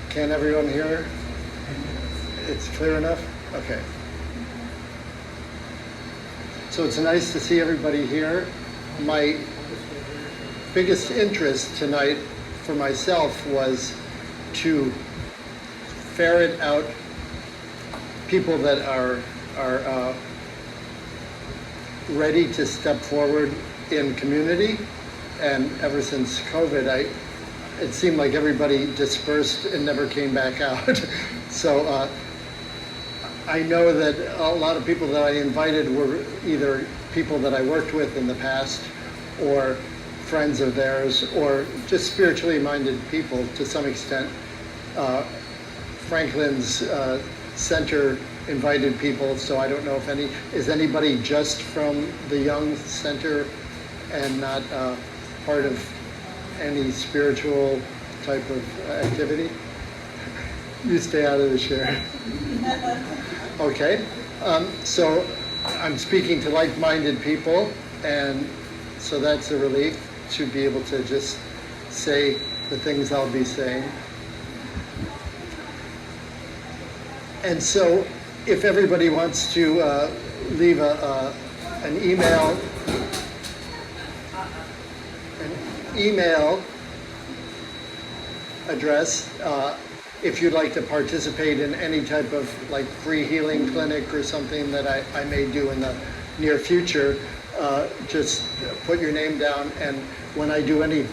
Can everyone hear? It's clear enough? Okay. So it's nice to see everybody here. My biggest interest tonight for myself was to ferret out people that are ready to step forward in community. And ever since COVID, it seemed like everybody dispersed and never came back out. So I know that a lot of people that I invited were either people that I worked with in the past or friends of theirs or just spiritually minded people to some extent. Franklin's center invited people, so I don't know if is anybody just from the Jung Center and not part of any spiritual type of activity? You stay out of the share. Okay, so I'm speaking to like-minded people, and so that's a relief to be able to just say the things I'll be saying. And so if everybody wants to leave an email address, if you'd like to participate in any type of like free healing clinic or something that I may do in the near future, just put your name down, and when I do any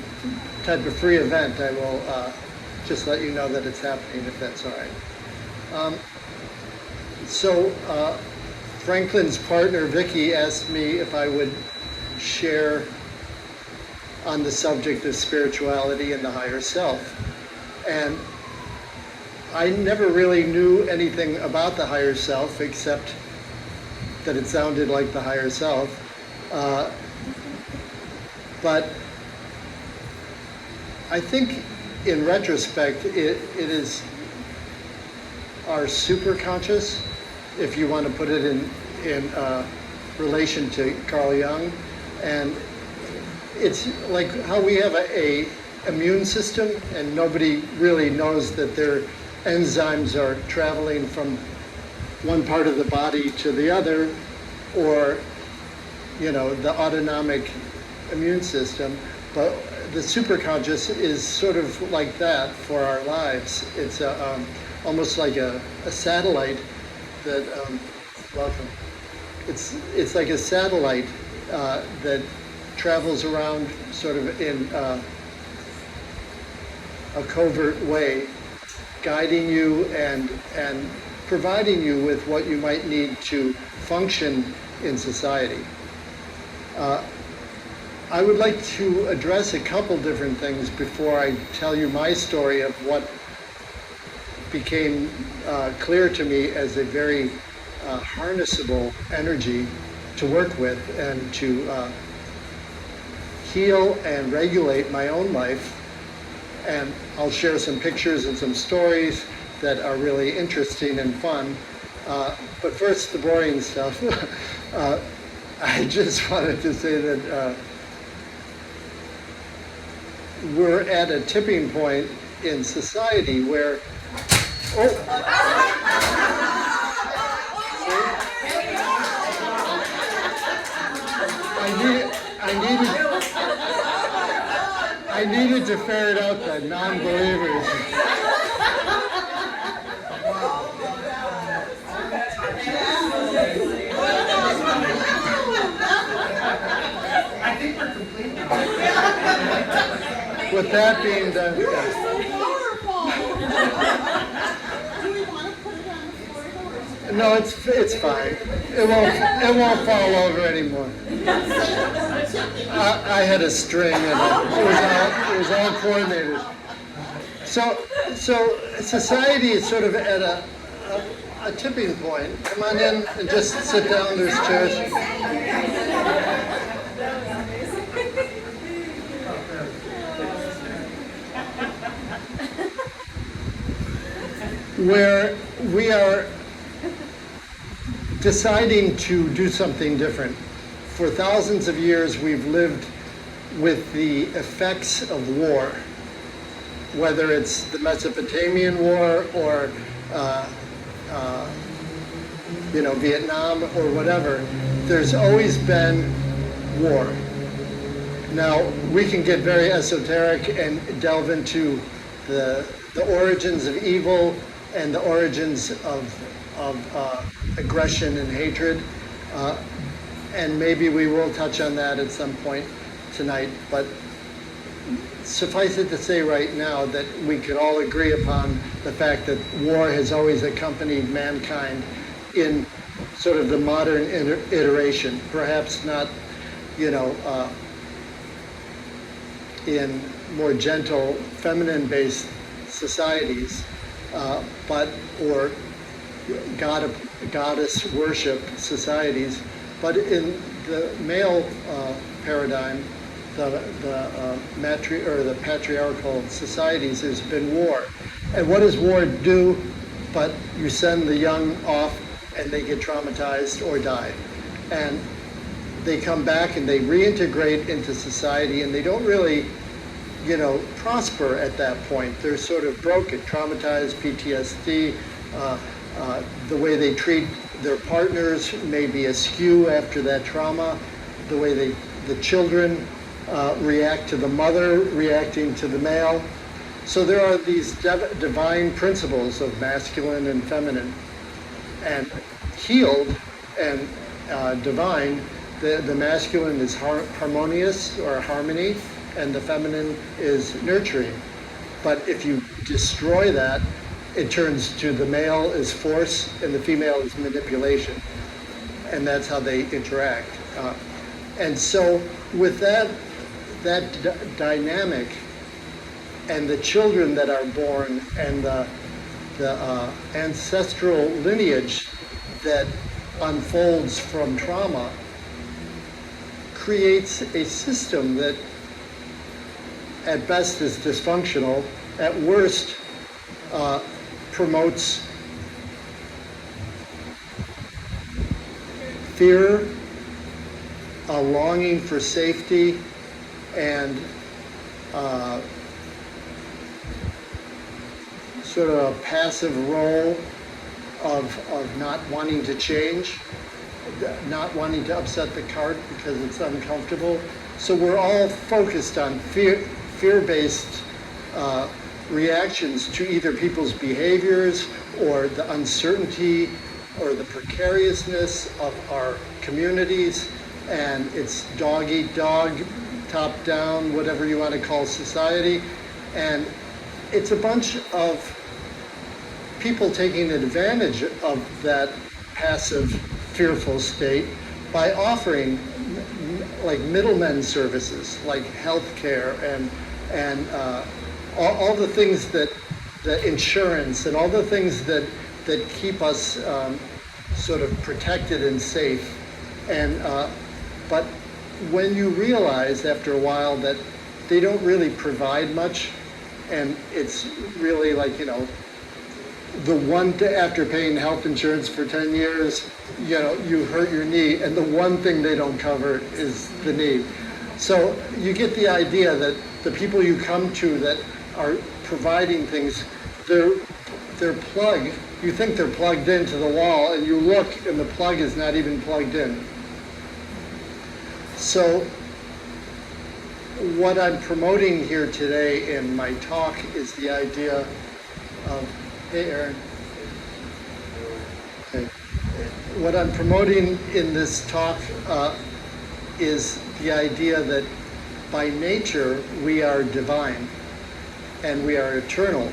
type of free event, I will just let you know that it's happening, if that's all right. So Franklin's partner, Vicky, asked me if I would share on the subject of spirituality and the higher self. And I never really knew anything about the higher self except that it sounded like the higher self. But I think in retrospect, it is our superconscious, if you want to put it in relation to Carl Jung. And it's like how we have a immune system and nobody really knows that their enzymes are traveling from one part of the body to the other, or the autonomic immune system. But the superconscious is sort of like that for our lives. It's almost like a satellite that welcome. It's like a satellite that travels around sort of in a covert way, guiding you and providing you with what you might need to function in society. I would like to address a couple different things before I tell you my story of what became clear to me as a very harnessable energy to work with and to heal and regulate my own life. And I'll share some pictures and some stories that are really interesting and fun. But first, the boring stuff. I just wanted to say that we're at a tipping point in society where, I needed to ferret out the non-believers. I think we're complete now. With that being done, You're so powerful. Do we want to put it on the floor? no, it's fine. It won't fall over anymore. I had a string and it was all coordinated. So society is sort of at a tipping point. Come on in and just sit down. There's chairs. Where we are deciding to do something different. For thousands of years, we've lived with the effects of war, whether it's the Mesopotamian War or Vietnam or whatever. There's always been war. Now, we can get very esoteric and delve into the origins of evil and the origins of aggression and hatred. And maybe we will touch on that at some point tonight. But suffice it to say right now that we could all agree upon the fact that war has always accompanied mankind in sort of the modern iteration. Perhaps not, in more gentle, feminine-based societies, or goddess worship societies, but in the male paradigm, the patriarchal societies, there's been war. And what does war do? But you send the young off and they get traumatized or die. And they come back and they reintegrate into society, and they don't really, prosper at that point. They're sort of broken, traumatized, PTSD. The way they treat their partners may be askew after that trauma. The way the children react to the mother, reacting to the male. So there are these divine principles of masculine and feminine. And healed and divine, the masculine is harmonious or harmony, and the feminine is nurturing. But if you destroy that, it turns to the male is force and the female is manipulation. And that's how they interact. And so with that dynamic and the children that are born and the ancestral lineage that unfolds from trauma creates a system that at best is dysfunctional, at worst promotes fear, a longing for safety, and sort of a passive role of not wanting to change, not wanting to upset the cart because it's uncomfortable. So we're all focused on fear-based reactions to either people's behaviors or the uncertainty or the precariousness of our communities, and it's dog eat dog, top down, whatever you want to call society. And it's a bunch of people taking advantage of that passive, fearful state by offering like middlemen services, like healthcare and all the things that the insurance and all the things that keep us sort of protected and safe. And but when you realize after a while that they don't really provide much, and it's really like, the one after paying health insurance for 10 years, you hurt your knee, and the one thing they don't cover is the knee. So you get the idea that the people you come to that are providing things, they're plugged. You think they're plugged into the wall, and you look, and the plug is not even plugged in. So what I'm promoting here today in my talk is the idea of, hey Aaron. Okay. What I'm promoting in this talk is the idea that by nature we are divine and we are eternal.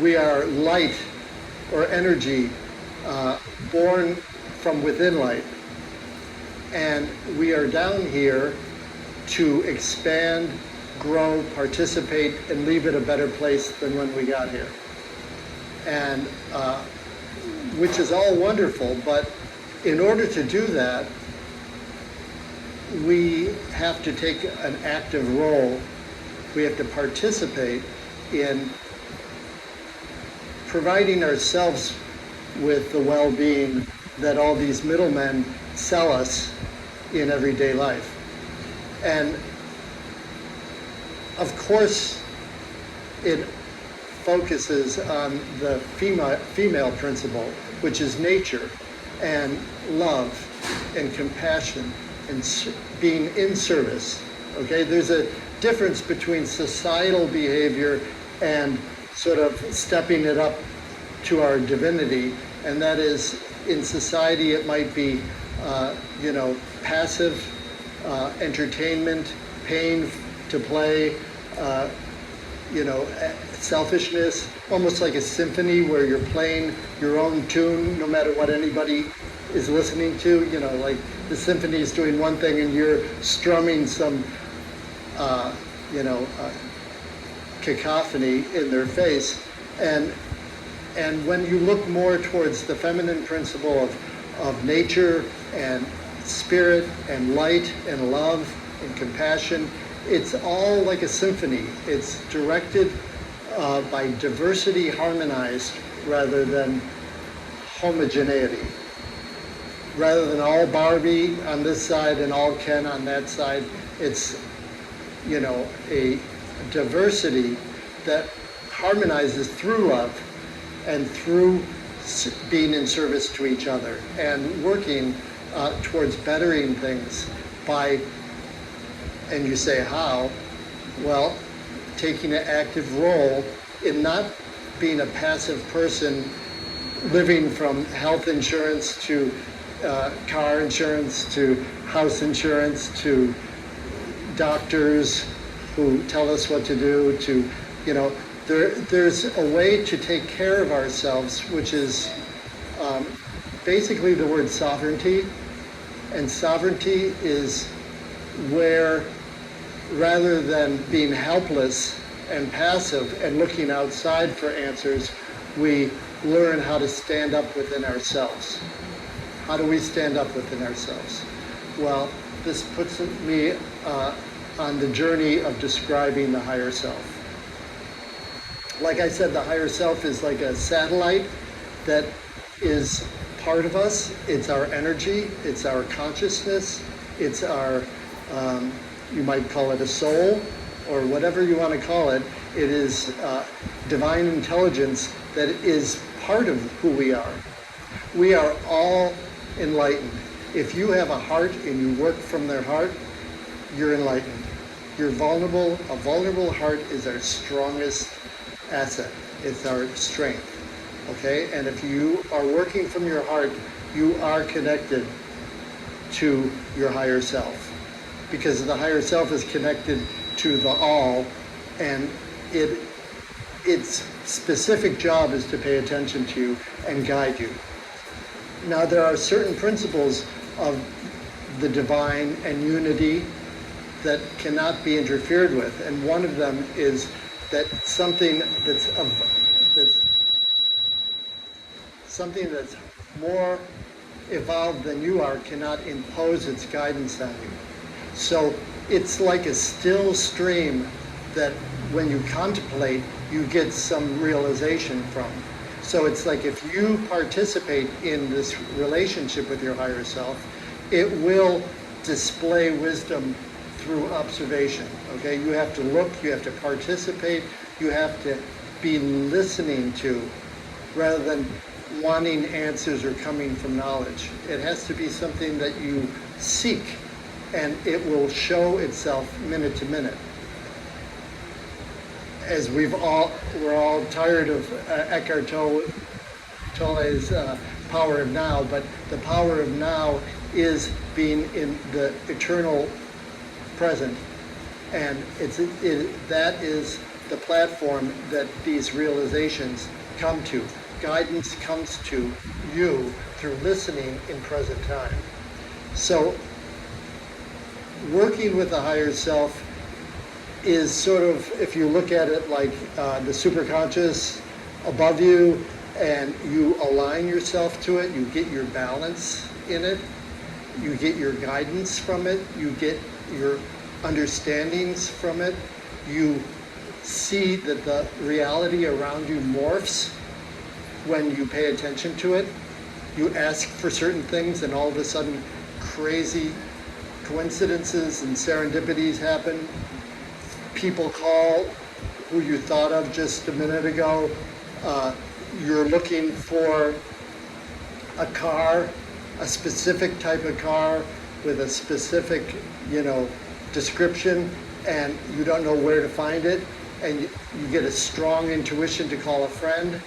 We are light or energy born from within light. And we are down here to expand, grow, participate, and leave it a better place than when we got here. And which is all wonderful, but in order to do that, we have to take an active role. We have to participate in providing ourselves with the well-being that all these middlemen sell us in everyday life. And Of course, it focuses on the female principle, which is nature and love and compassion and being in service. Okay, there's a difference between societal behavior and sort of stepping it up to our divinity, and that is, in society it might be passive entertainment, paying to play, selfishness, almost like a symphony where you're playing your own tune no matter what anybody is listening to. Like the symphony is doing one thing and you're strumming some cacophony in their face. And when you look more towards the feminine principle of nature and spirit and light and love and compassion, it's all like a symphony. It's directed by diversity, harmonized, rather than homogeneity. Rather than all Barbie on this side and all Ken on that side, it's, a diversity that harmonizes through love and through being in service to each other and working towards bettering things by, and you say how? Well, taking an active role in not being a passive person living from health insurance to car insurance to house insurance to doctors who tell us what to do to, there's a way to take care of ourselves, which is basically the word sovereignty. And sovereignty is where, rather than being helpless and passive and looking outside for answers, we learn how to stand up within ourselves. How do we stand up within ourselves? Well, this puts me on the journey of describing the higher self. Like I said, the higher self is like a satellite that is part of us. It's our energy, it's our consciousness, it's our, you might call it a soul, or whatever you want to call it. It is divine intelligence that is part of who we are. We are all enlightened. If you have a heart and you work from their heart, you're enlightened. You're vulnerable. A vulnerable heart is our strongest asset. It's our strength. Okay? And if you are working from your heart, you are connected to your higher self. Because the higher self is connected to the all, and its specific job is to pay attention to you and guide you. Now, there are certain principles of the divine and unity that cannot be interfered with, and one of them is that something that's more evolved than you are cannot impose its guidance on you. So it's like a still stream that when you contemplate, you get some realization from. So it's like if you participate in this relationship with your higher self, it will display wisdom through observation. Okay, you have to look, you have to participate, you have to be listening to, rather than wanting answers or coming from knowledge. It has to be something that you seek, and it will show itself minute to minute. As we're all tired of Eckhart Tolle's power of now, but the power of now is being in the eternal present, and that is the platform that these realizations come to. Guidance comes to you through listening in present time. So working with the higher self is sort of, if you look at it like the superconscious above you, and you align yourself to it, you get your balance in it, you get your guidance from it, you get your understandings from it, you see that the reality around you morphs when you pay attention to it. You ask for certain things and all of a sudden crazy coincidences and serendipities happen. people call who you thought of just a minute ago. You're looking for a car, a specific type of car with a specific, description, and you don't know where to find it, and you get a strong intuition to call a friend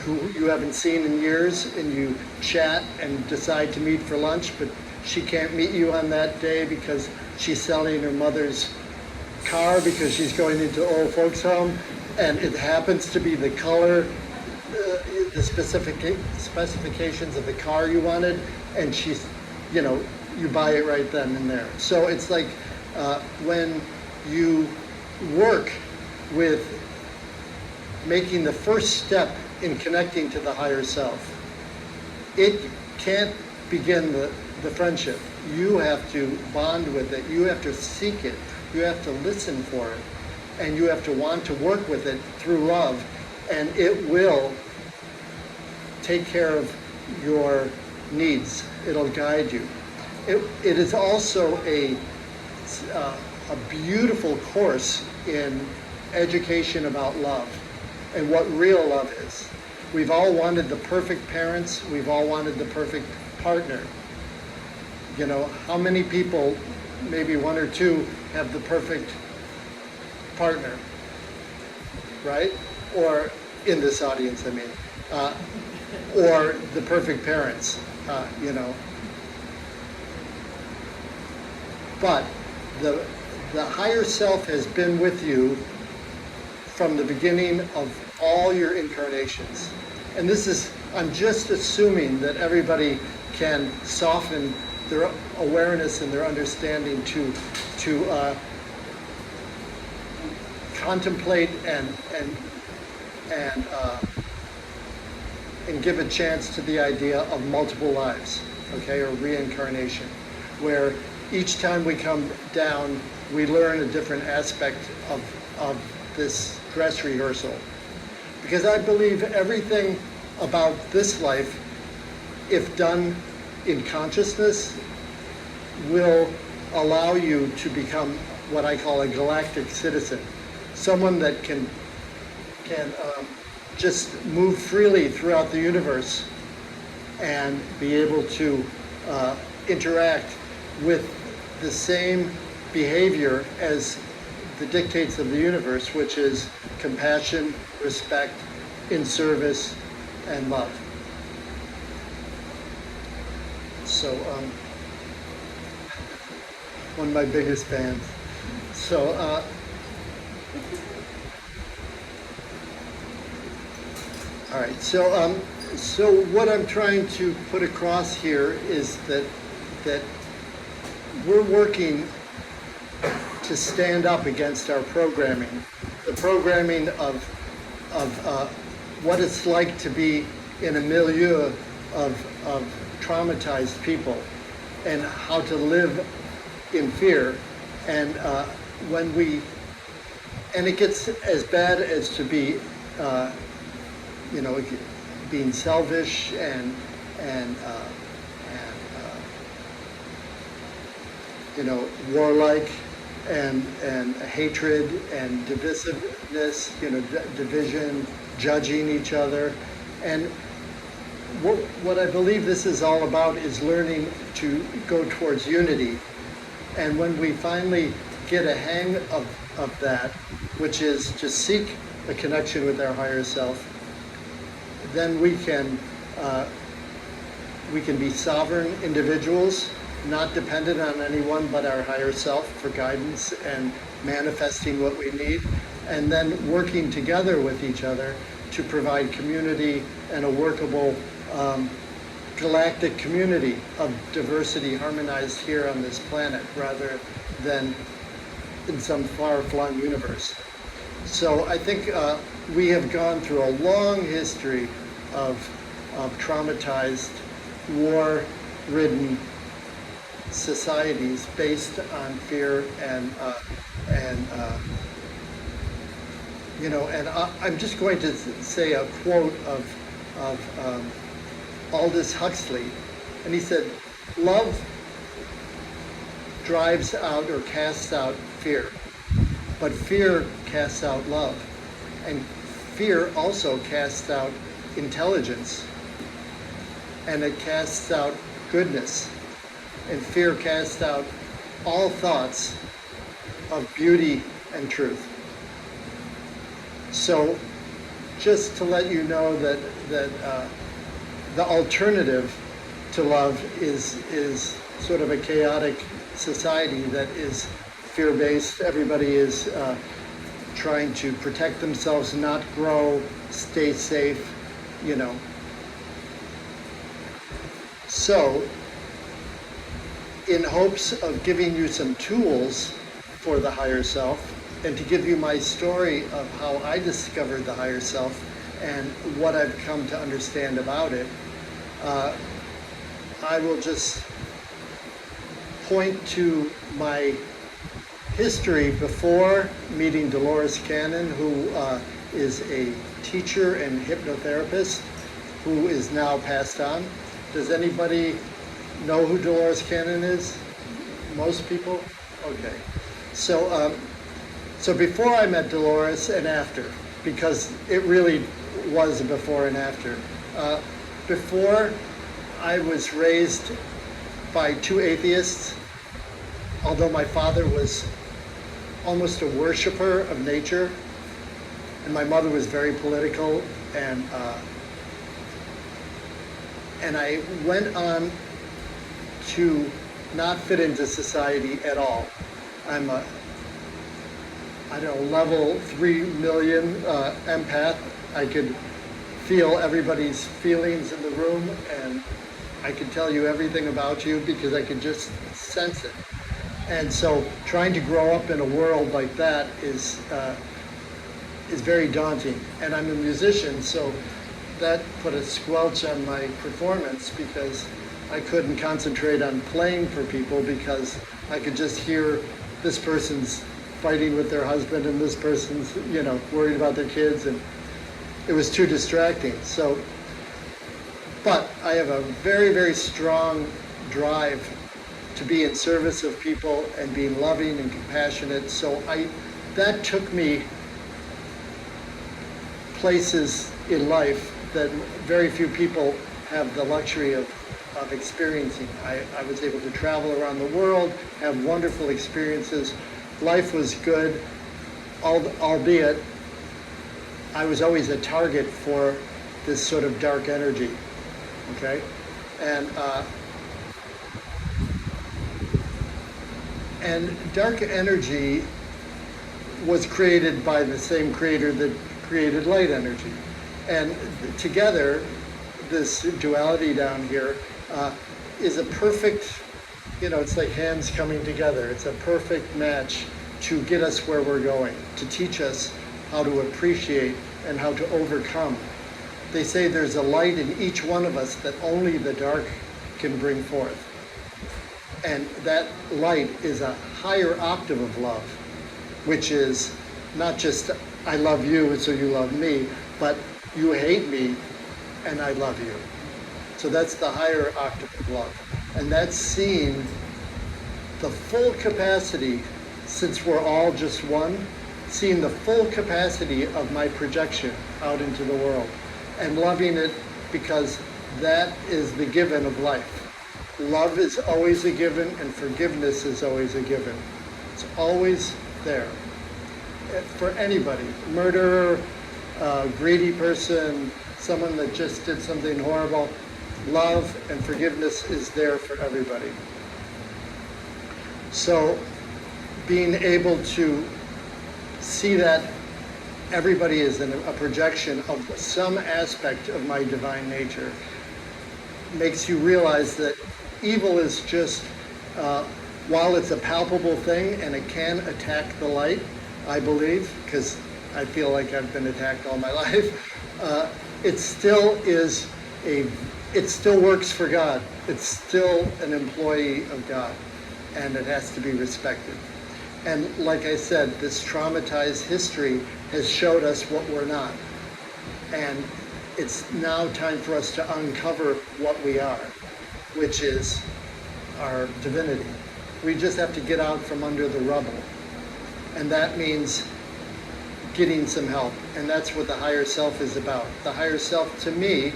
who you haven't seen in years, and you chat and decide to meet for lunch, but she can't meet you on that day because she's selling her mother's car because she's going into old folks home, and it happens to be the color, the specifications of the car you wanted, and she's, you buy it right then and there. So it's like when you work with making the first step in connecting to the higher self, it can't begin the friendship. You have to bond with it. You have to seek it. You have to listen for it. And you have to want to work with it through love. And it will take care of your needs. It'll guide you. It is also a beautiful course in education about love and what real love is. We've all wanted the perfect parents. We've all wanted the perfect partner. How many people, maybe one or two, have the perfect partner, right? Or in this audience, I mean, or the perfect parents, But the higher self has been with you from the beginning of all your incarnations. And this is, I'm just assuming that everybody can soften their awareness and their understanding to contemplate and give a chance to the idea of multiple lives, okay, or reincarnation, where each time we come down, we learn a different aspect of this dress rehearsal. Because I believe everything about this life, if done in consciousness, will allow you to become what I call a galactic citizen. Someone that can just move freely throughout the universe and be able to interact with the same behavior as the dictates of the universe, which is compassion, respect, in service, and love. So, one of my biggest fans. So, all right. So what I'm trying to put across here is that we're working to stand up against our programming, the programming of what it's like to be in a milieu of traumatized people and how to live in fear. And and it gets as bad as to be, being selfish and warlike and hatred and divisiveness, division, judging each other. And what I believe this is all about is learning to go towards unity. And when we finally get a hang of that, which is to seek a connection with our higher self, then we can be sovereign individuals, not dependent on anyone but our higher self for guidance and manifesting what we need, and then working together with each other to provide community and a workable galactic community of diversity harmonized here on this planet rather than in some far-flung universe. So I think we have gone through a long history of traumatized, war-ridden societies based on fear and I'm just going to say a quote of Aldous Huxley, and he said, "Love drives out or casts out fear." But fear casts out love. And fear also casts out intelligence. And it casts out goodness. And fear casts out all thoughts of beauty and truth. So just to let you know that the alternative to love is sort of a chaotic society that is fear-based. Everybody is trying to protect themselves, not grow, stay safe, you know. So, in hopes of giving you some tools for the higher self, and to give you my story of how I discovered the higher self and what I've come to understand about it, I will just point to my history before meeting Dolores Cannon, who is a teacher and hypnotherapist who is now passed on. Does anybody know who Dolores Cannon is? Most people? Okay. So, so before I met Dolores and after, because it really was a before and after. Before, I was raised by two atheists, although my father was almost a worshiper of nature, and my mother was very political, and I went on to not fit into society at all. I'm a, I don't know, level 3 million empath. I could feel everybody's feelings in the room, and I could tell you everything about you because I could just sense it. And so trying to grow up in a world like that is very daunting. And I'm a musician, so that put a squelch on my performance because I couldn't concentrate on playing for people because I could just hear this person's fighting with their husband and this person's, you know, worried about their kids, and it was too distracting. So, but I have a very, very strong drive to be in service of people and being loving and compassionate. So that took me places in life that very few people have the luxury of experiencing. I was able to travel around the world, have wonderful experiences. Life was good, albeit I was always a target for this sort of dark energy, okay? And dark energy was created by the same creator that created light energy. And together, this duality down here is a perfect, you know, it's like hands coming together. It's a perfect match to get us where we're going, to teach us how to appreciate and how to overcome. They say there's a light in each one of us that only the dark can bring forth. And that light is a higher octave of love, which is not just I love you and so you love me, but you hate me and I love you. So that's the higher octave of love. And that's seeing the full capacity, since we're all just one, seeing the full capacity of my projection out into the world and loving it because that is the given of life. Love is always a given and forgiveness is always a given. It's always there for anybody. Murderer, greedy person, someone that just did something horrible. Love and forgiveness is there for everybody. So being able to see that everybody is in a projection of some aspect of my divine nature makes you realize that evil is just, while it's a palpable thing and it can attack the light, I believe, because I feel like I've been attacked all my life, it still is it still works for God. It's still an employee of God, and it has to be respected. And like I said, this traumatized history has showed us what we're not. And it's now time for us to uncover what we are, which is our divinity. We just have to get out from under the rubble And that means getting some help. And that's what the higher self is about. The higher self to me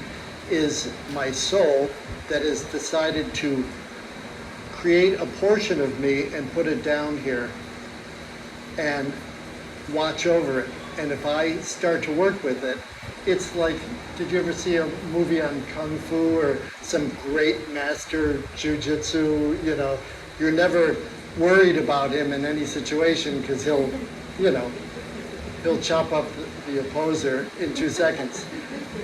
is my soul that has decided to create a portion of me and put it down here and watch over it. And if I start to work with it, it's like, did you ever see a movie on Kung Fu or some great master jujitsu? You know, you're never worried about him in any situation because he'll chop up the opposer in 2 seconds.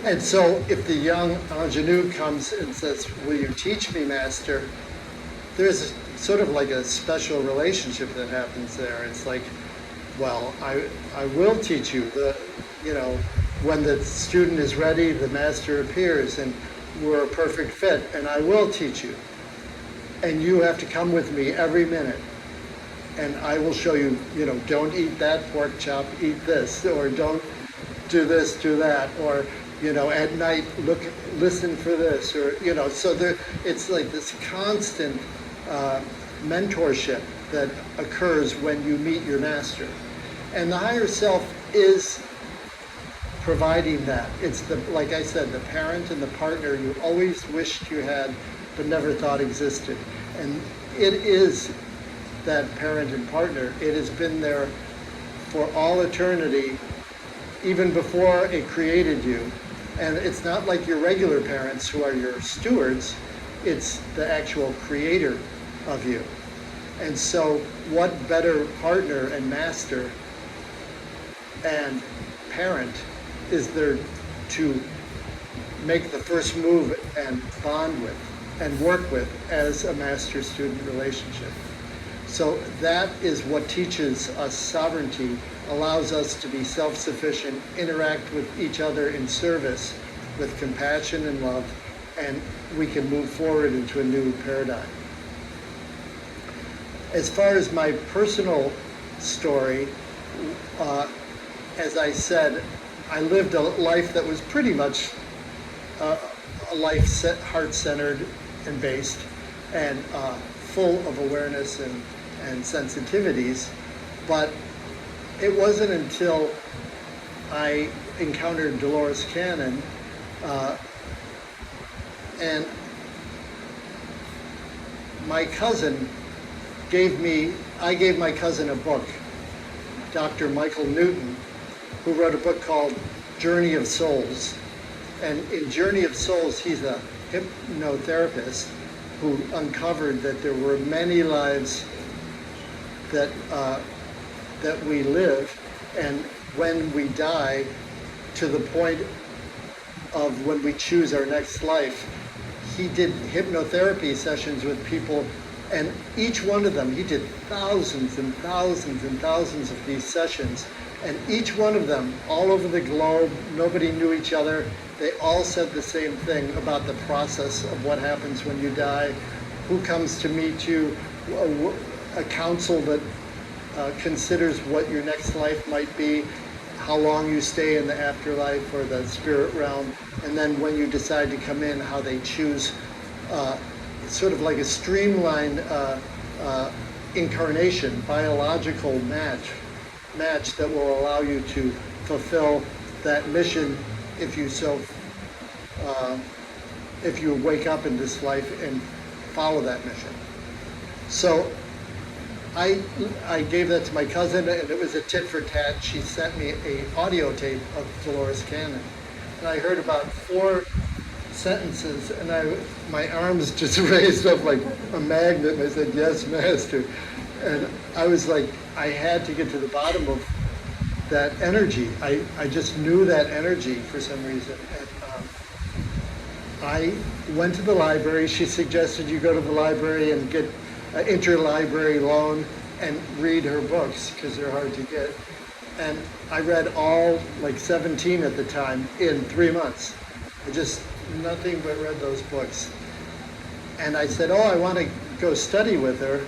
And so if the young ingenue comes and says, will you teach me, master? There's sort of like a special relationship that happens there. It's like, well, I will teach you. When the student is ready, the master appears and we're a perfect fit, and I will teach you. And you have to come with me every minute. And I will show you, don't eat that pork chop, eat this, or don't do this, do that, or, at night, listen for this, or, so it's like this constant mentorship that occurs when you meet your master. And the higher self is providing that. It's like I said, the parent and the partner you always wished you had, but never thought existed. And it is that parent and partner. It has been there for all eternity, even before it created you. And it's not like your regular parents who are your stewards, it's the actual creator of you. And so what better partner and master and parent is there to make the first move and bond with and work with as a master-student relationship. So that is what teaches us sovereignty, allows us to be self-sufficient, interact with each other in service with compassion and love, and we can move forward into a new paradigm. As far as my personal story, as I said, I lived a life that was pretty much a life heart-centered and based, and full of awareness and sensitivities. But it wasn't until I encountered Dolores Cannon and my cousin I gave my cousin a book, Dr. Michael Newton, who wrote a book called Journey of Souls. And in Journey of Souls, he's a hypnotherapist who uncovered that there were many lives that we live, and when we die, to the point of when we choose our next life. He did hypnotherapy sessions with people, and each one of them, he did thousands and thousands and thousands of these sessions, and each one of them, all over the globe, nobody knew each other. They all said the same thing about the process of what happens when you die, who comes to meet you, a council that considers what your next life might be, how long you stay in the afterlife or the spirit realm, and then when you decide to come in, how they choose sort of like a streamlined incarnation, biological match that will allow you to fulfill that mission if you wake up in this life and follow that mission. So I gave that to my cousin, and it was a tit for tat. She sent me an audio tape of Dolores Cannon, and I heard about 4 sentences, and my arms just raised up like a magnet, and I said, "Yes, Master." And I was like, I had to get to the bottom of that energy. I just knew that energy for some reason. And I went to the library. She suggested you go to the library and get an interlibrary loan and read her books because they're hard to get. And I read all, like 17 at the time, in 3 months. I just nothing but read those books. And I said, oh, I want to go study with her.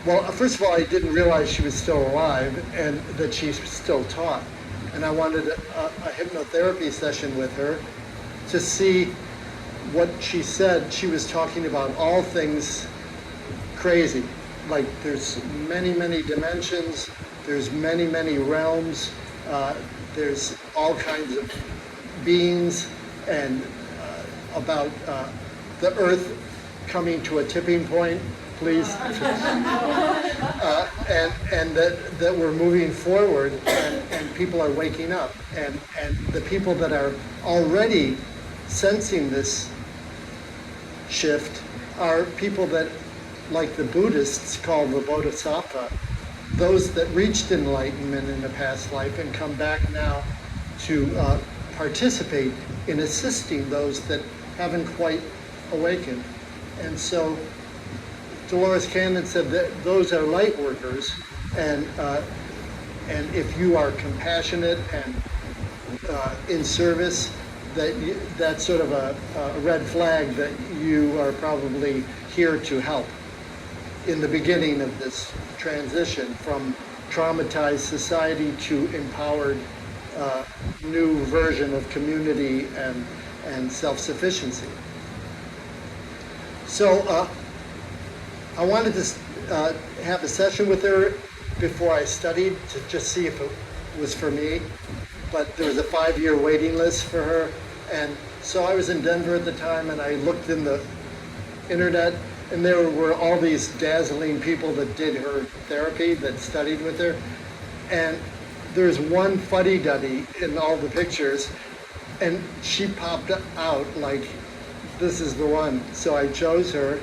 Well, first of all, I didn't realize she was still alive and that she still taught. And I wanted a hypnotherapy session with her to see what she said. She was talking about all things crazy, like there's many, many dimensions, there's many, many realms, there's all kinds of beings, and about the earth coming to a tipping point, please. And that we're moving forward, and people are waking up, and the people that are already sensing this shift are people that, like the Buddhists call the Bodhisattva, those that reached enlightenment in a past life and come back now to participate in assisting those that haven't quite awakened. And so Dolores Cannon said that those are light workers, and if you are compassionate and in service, that's sort of a red flag that you are probably here to help in the beginning of this transition from traumatized society to empowered new version of community and self-sufficiency. So I wanted to have a session with her before I studied to just see if it was for me, but there was a 5-year waiting list for her. And so I was in Denver at the time, and I looked in the internet, and there were all these dazzling people that did her therapy, that studied with her. And there's one fuddy-duddy in all the pictures, and she popped out like, this is the one. So I chose her,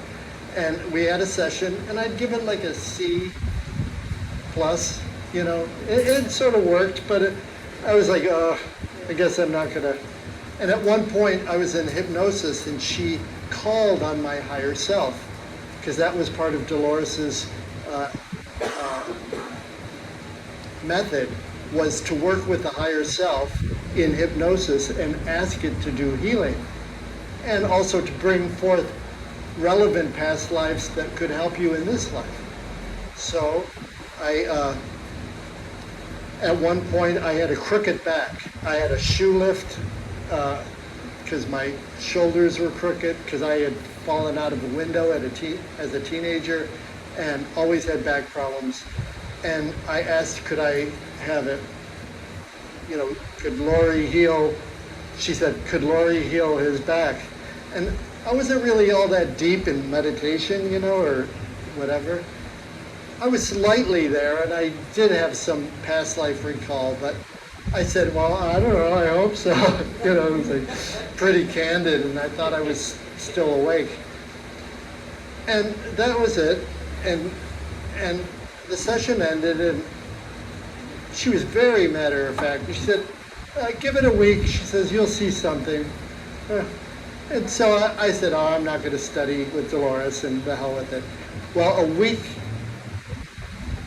and we had a session, and I'd given like a C+, you know. It sort of worked, but I was like, oh, I guess I'm not gonna. And at one point I was in hypnosis, and she called on my higher self, because that was part of Dolores's method, was to work with the higher self in hypnosis and ask it to do healing, and also to bring forth relevant past lives that could help you in this life. So at one point I had a crooked back. I had a shoe lift because my shoulders were crooked, because I had fallen out of a window as a teenager and always had back problems. And I asked, could I have it, you know, could Lory heal? She said, could Lory heal his back? And I wasn't really all that deep in meditation, you know, or whatever. I was slightly there, and I did have some past life recall, but I said, well, I don't know, I hope so. You know, it was like pretty candid, and I thought I was still awake. And that was it. And the session ended, and she was very matter of fact. She said, give it a week. She says, you'll see something. And so I said, oh, I'm not going to study with Dolores, and the hell with it. Well, a week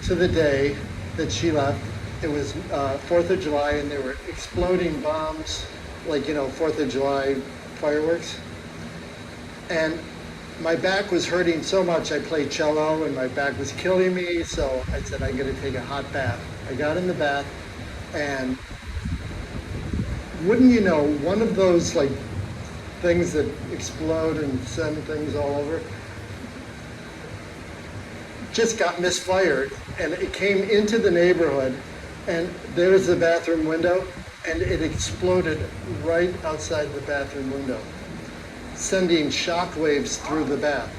to the day that she left, it was 4th of July, and there were exploding bombs, like, you know, 4th of July fireworks. And my back was hurting so much. I played cello, and my back was killing me, so I said, I'm going to take a hot bath. I got in the bath, and wouldn't you know, one of those, like, things that explode and send things all over just got misfired, and it came into the neighborhood, and there's the bathroom window, and it exploded right outside the bathroom window, sending shock waves through the bath.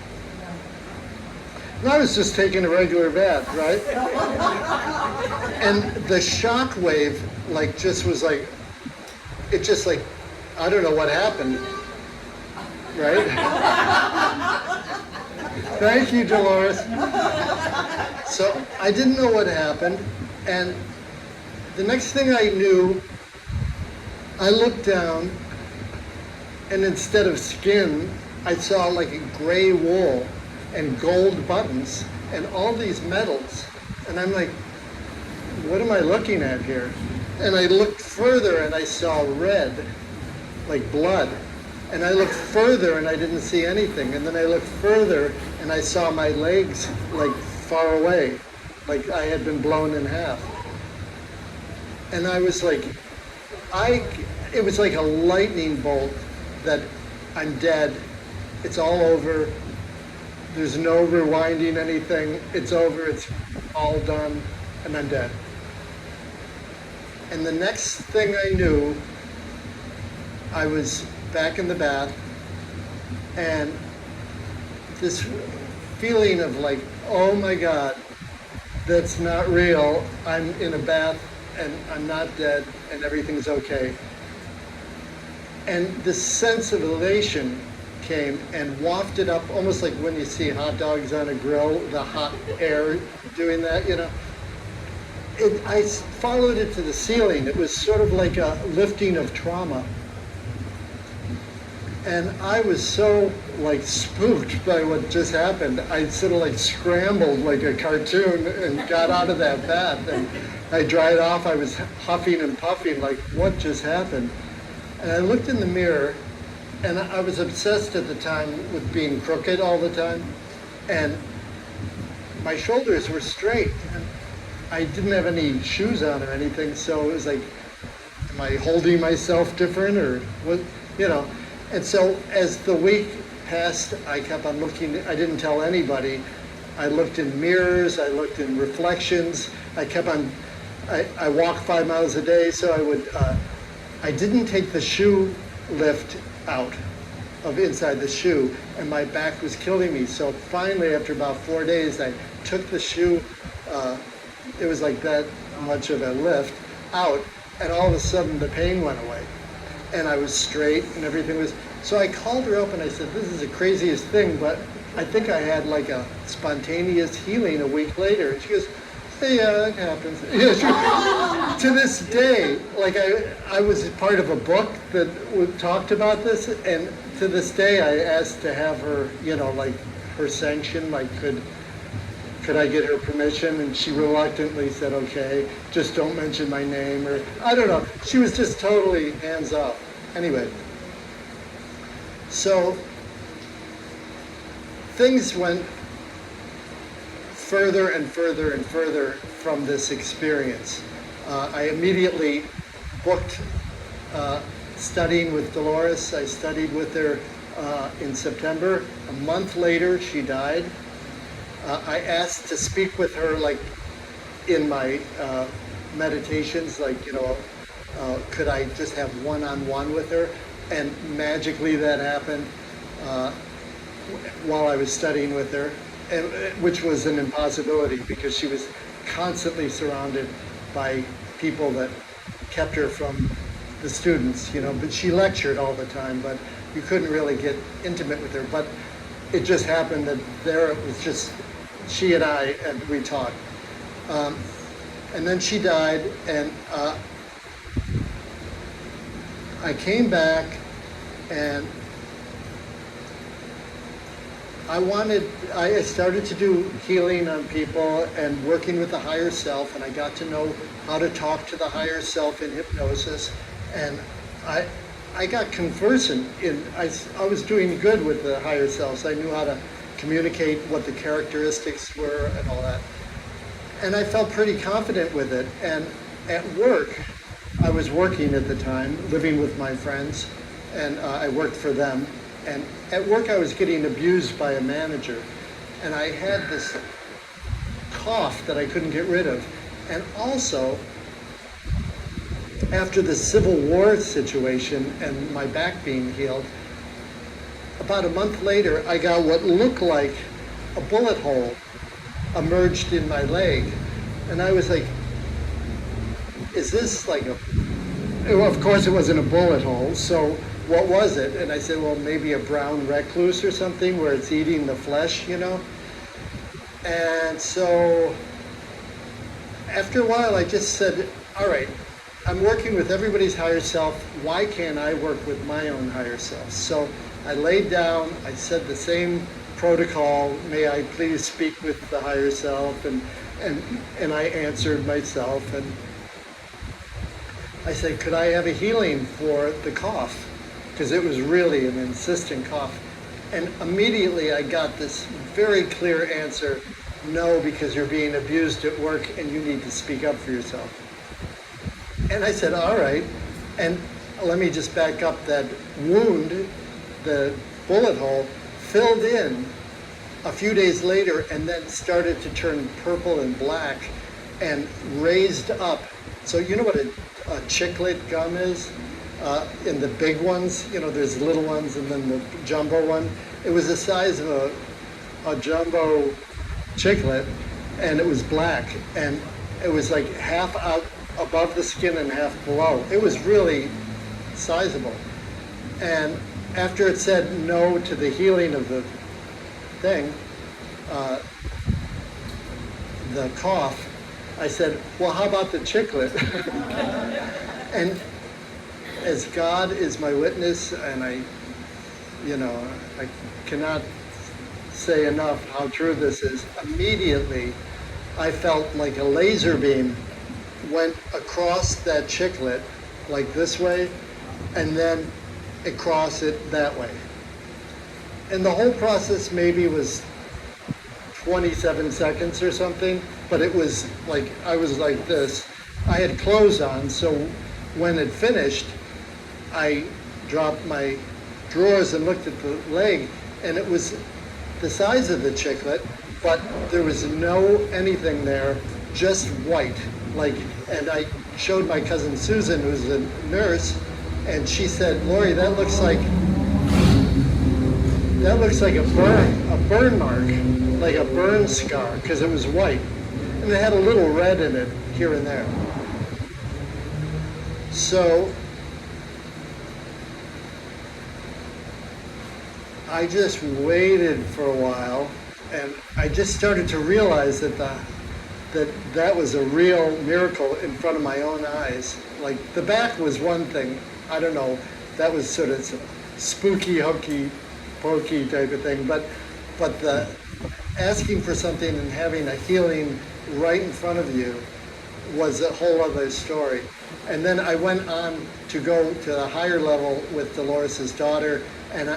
And I was just taking a regular bath, right? And the shock wave, like, just was like, it just like, I don't know what happened, right? Thank you, Dolores. So I didn't know what happened, and the next thing I knew, I looked down, and instead of skin, I saw like a gray wool and gold buttons and all these metals. And I'm like, what am I looking at here? And I looked further, and I saw red, like blood. And I looked further, and I didn't see anything. And then I looked further, and I saw my legs like far away, like I had been blown in half. And I was like, it was like a lightning bolt that I'm dead, it's all over, There's no rewinding anything. It's over. It's all done, and I'm dead. And the next thing I knew, I was back in the bath, and this feeling of like, oh my God, that's not real. I'm in a bath and I'm not dead and everything's okay. And this sense of elation came and wafted up, almost like when you see hot dogs on a grill, the hot air doing that, you know. I followed it to the ceiling. It was sort of like a lifting of trauma. And I was so like spooked by what just happened. I sort of like scrambled like a cartoon and got out of that bath. And I dried off. I was huffing and puffing like, what just happened? And I looked in the mirror, and I was obsessed at the time with being crooked all the time. And my shoulders were straight. And I didn't have any shoes on or anything, so it was like, am I holding myself different or what, you know? And so as the week passed, I kept on looking. I didn't tell anybody. I looked in mirrors, I looked in reflections. I kept on, I walked 5 miles a day, so I didn't take the shoe lift out of inside the shoe, and my back was killing me. So finally, after about 4 days, I took the shoe, it was like that much of a lift, out, and all of a sudden the pain went away. And I was straight and everything was, so I called her up and I said, this is the craziest thing, but I think I had like a spontaneous healing a week later. And she goes, hey, yeah, that happens. Yeah, to this day, like I was part of a book that talked about this, and to this day I asked to have her, you know, like her sanction, like could I get her permission? And she reluctantly said, okay, just don't mention my name, or I don't know. She was just totally hands off. Anyway, so things went further and further and further from this experience. I immediately booked studying with Dolores. I studied with her in September. A month later, she died. I asked to speak with her, like in my meditations, like, you know, could I just have one-on-one with her? And magically that happened while I was studying with her, and, which was an impossibility because she was constantly surrounded by people that kept her from the students, you know, but she lectured all the time, but you couldn't really get intimate with her. But it just happened that there it was just she and I, and we talked. And then she died, and I came back, and I started to do healing on people and working with the higher self, and I got to know how to talk to the higher self in hypnosis, and I got conversant in, I was doing good with the higher selves. I knew how to communicate what the characteristics were and all that. And I felt pretty confident with it. And at work, I was working at the time, living with my friends, and I worked for them. And at work, I was getting abused by a manager. And I had this cough that I couldn't get rid of. And also, after the Civil War situation and my back being healed, about a month later, I got what looked like a bullet hole emerged in my leg. And I was like, is this like a, well, of course it wasn't a bullet hole, so what was it? And I said, well, maybe a brown recluse or something where it's eating the flesh, you know? And so after a while, I just said, all right, I'm working with everybody's higher self. Why can't I work with my own higher self? So I laid down, I said the same protocol, may I please speak with the higher self, and I answered myself, and I said, could I have a healing for the cough? Because it was really an insistent cough. And immediately I got this very clear answer, no, because you're being abused at work and you need to speak up for yourself. And I said, all right, and let me just back up. That wound, the bullet hole, filled in a few days later, and then started to turn purple and black and raised up. So you know what a chiclet gum is? In the big ones, there's little ones and then the jumbo one. It was the size of a jumbo chiclet, and it was black, and it was like half out above the skin and half below. It was really sizable. And after it said no to the healing of the thing, the cough, I said, well, how about the chiclet? And as God is my witness, and I cannot say enough how true this is, immediately I felt like a laser beam went across that chiclet, like this way, and then across it that way. And the whole process maybe was 27 seconds or something, but it was like, I was like this. I had clothes on, so when it finished, I dropped my drawers and looked at the leg, and it was the size of the chiclet, but there was no anything there, just white. And I showed my cousin Susan, who's a nurse, and she said, Lory, that looks like a burn mark, like a burn scar, because it was white. And it had a little red in it here and there. So I just waited for a while, and I just started to realize that that was a real miracle in front of my own eyes. Like, the back was one thing, I don't know, that was sort of spooky, hokey pokey type of thing, but the asking for something and having a healing right in front of you was a whole other story. And then I went on to go to a higher level with Dolores' daughter, and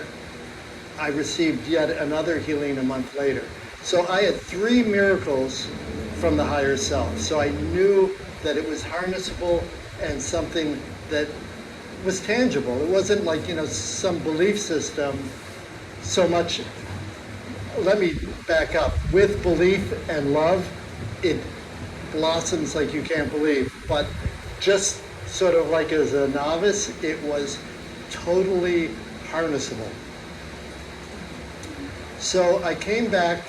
I received yet another healing a month later. So I had 3 miracles from the higher self. So I knew that it was harnessable and something that was tangible. It wasn't like, some belief system so much. Let me back up. With belief and love, it blossoms like you can't believe. But just sort of like as a novice, it was totally harnessable. So I came back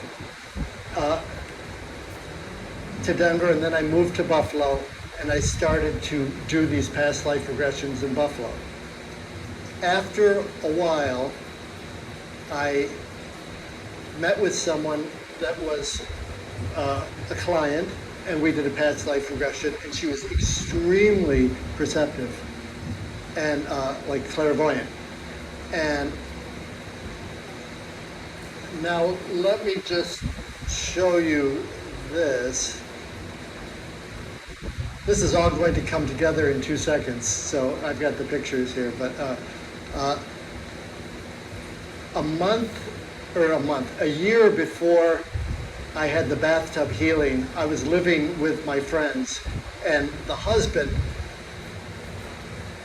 to Denver, and then I moved to Buffalo, and I started to do these past life regressions in Buffalo. After a while, I met with someone that was a client, and we did a past life regression, and she was extremely perceptive and like clairvoyant. And now let me just show you this. This is all going to come together in 2 seconds, so I've got the pictures here. But a year before I had the bathtub healing, I was living with my friends, and the husband,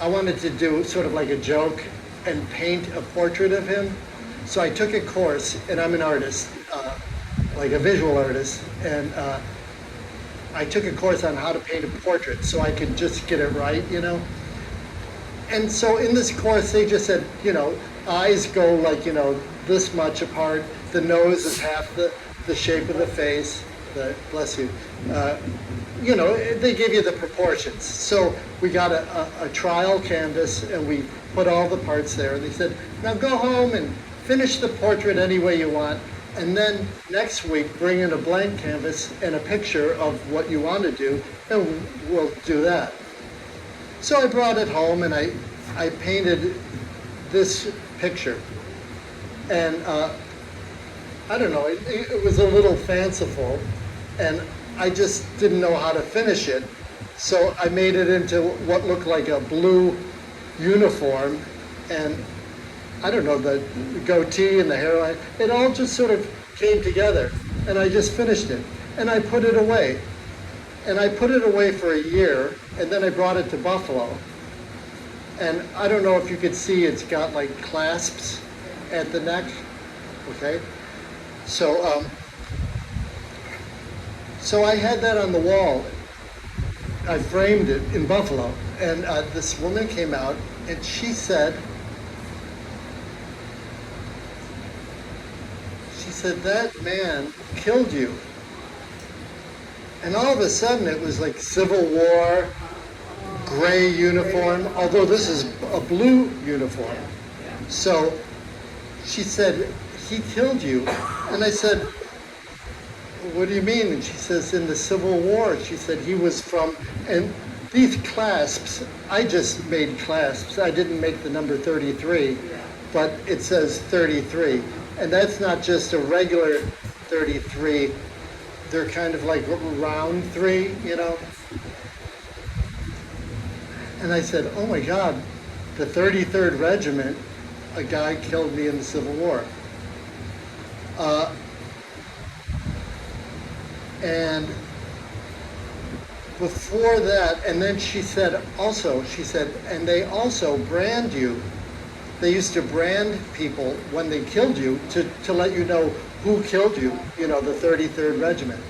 I wanted to do sort of like a joke and paint a portrait of him. So I took a course, and I'm an artist, like a visual artist, and I took a course on how to paint a portrait so I could just get it right, And so in this course, they just said, eyes go like, this much apart, the nose is half the shape of the face, bless you. They give you the proportions. So we got a trial canvas, and we put all the parts there, and they said, now go home and finish the portrait any way you want, and then next week bring in a blank canvas and a picture of what you want to do, and we'll do that. So I brought it home, and I painted this picture. And I don't know, it was a little fanciful, and I just didn't know how to finish it. So I made it into what looked like a blue uniform, and I don't know, the goatee and the hairline, it all just sort of came together, and I just finished it. And I put it away. And I put it away for a year, and then I brought it to Buffalo. And I don't know if you could see, it's got like clasps at the neck, okay? So, so I had that on the wall. I framed it in Buffalo, and this woman came out, and she said, that man killed you. And all of a sudden it was like Civil War, gray uniform, although this is a blue uniform. So she said, he killed you. And I said, what do you mean? And she says, in the Civil War. She said he was from, and these clasps, I just made clasps. I didn't make the number 33, but it says 33. And that's not just a regular 33. They're kind of like round 3, you know? And I said, oh my God, the 33rd Regiment, a guy killed me in the Civil War. And before that, and then she said, and they also brand you. They used to brand people when they killed you to let you know who killed you, you know, the 33rd Regiment.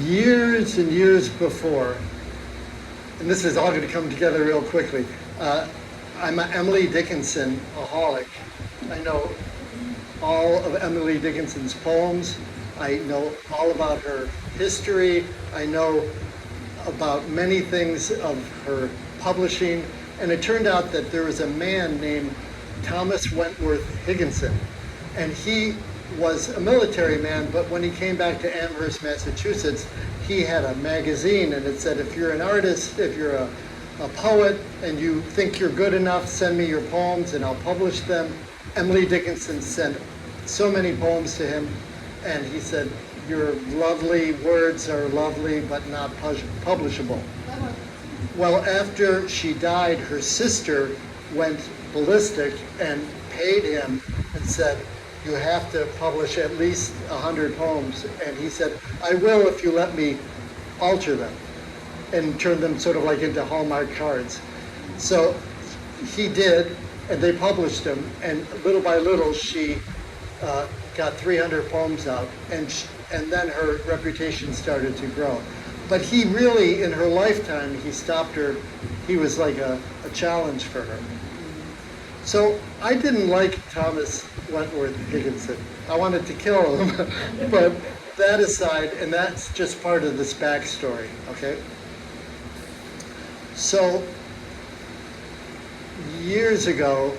Years and years before, and this is all going to come together real quickly, I'm an Emily Dickinson-aholic. I know all of Emily Dickinson's poems. I know all about her history. I know about many things of her publishing. And it turned out that there was a man named Thomas Wentworth Higginson. And he was a military man, but when he came back to Amherst, Massachusetts, he had a magazine, and it said, if you're an artist, if you're a poet, and you think you're good enough, send me your poems and I'll publish them. Emily Dickinson sent so many poems to him, and he said, your lovely words are lovely, but not publishable. Well, after she died, her sister went ballistic and paid him and said, you have to publish at least 100 poems. And he said, I will if you let me alter them and turn them sort of like into Hallmark cards. So he did, and they published them, and little by little she got 300 poems out, and then her reputation started to grow. But he really, in her lifetime, he stopped her. He was like a challenge for her. So I didn't like Thomas Wentworth Higginson. I wanted to kill him, but that aside, and that's just part of this backstory, okay? So years ago,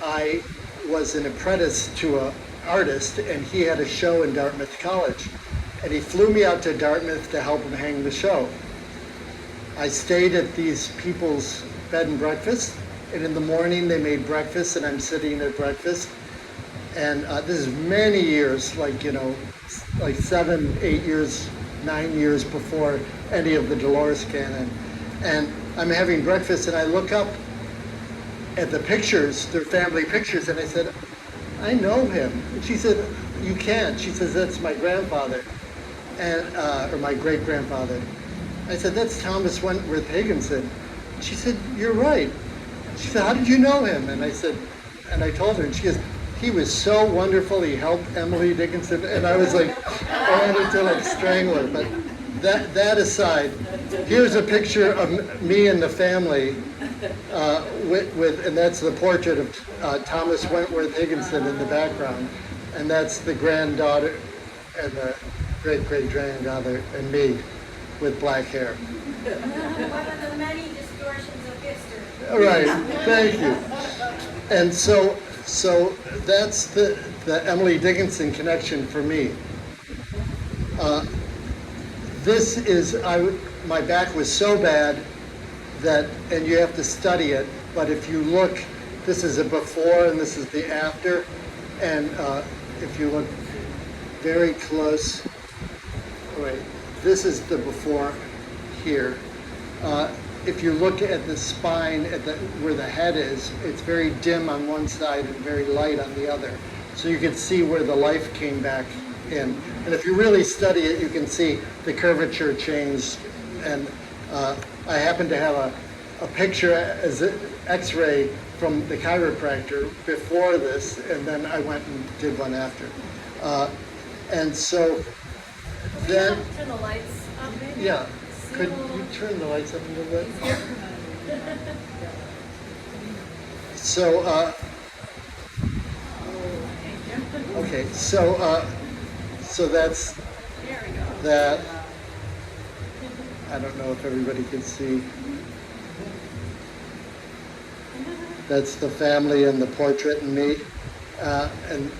I was an apprentice to an artist, and he had a show in Dartmouth College. And he flew me out to Dartmouth to help him hang the show. I stayed at these people's bed and breakfast, and in the morning they made breakfast, and I'm sitting at breakfast. And this is many years, like 7, 8 years, 9 years before any of the Dolores Cannon. And I'm having breakfast, and I look up at the pictures, their family pictures, and I said, I know him. And she said, you can't. She says, that's my grandfather, and or my great-grandfather. I said, that's Thomas Wentworth Higginson. She said, you're right. She said, how did you know him? And I said, and I told her, and she goes, he was so wonderful. He helped Emily Dickinson. And I was like, I wanted to like strangle her. But that aside, here's a picture of me and the family and that's the portrait of Thomas Wentworth Higginson in the background. And that's the granddaughter and the great-great-granddaughter and me with black hair. One of the many distortions of history. Right, thank you. And so that's the Emily Dickinson connection for me. This is, my back was so bad that, and you have to study it, but if you look, this is a before and this is the after, and if you look very close, wait, this is the before here. If you look at the spine, where the head is, it's very dim on one side and very light on the other. So you can see where the life came back in. And if you really study it, you can see the curvature changed. And I happen to have a picture x-ray from the chiropractor before this, and then I went and did one after. And so then, Turn the lights up, maybe? yeah, See could a little- you turn the lights up a little bit? So, okay, so that's There we go. that. I don't know if everybody can see. That's the family and the portrait and me. And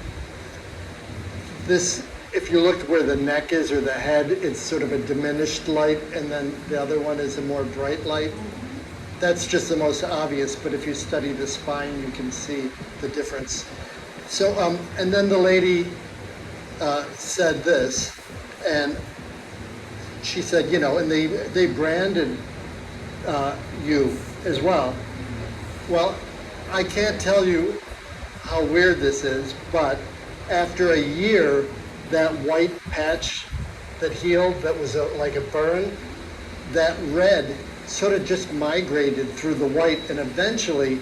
this, if you look where the neck is or the head, it's sort of a diminished light, and then the other one is a more bright light. That's just the most obvious, but if you study the spine, you can see the difference. So, and then the lady said this, and she said, you know, and they branded you as well. Well, I can't tell you how weird this is, but after a year, that white patch that healed, that was like a burn, that red sort of just migrated through the white and eventually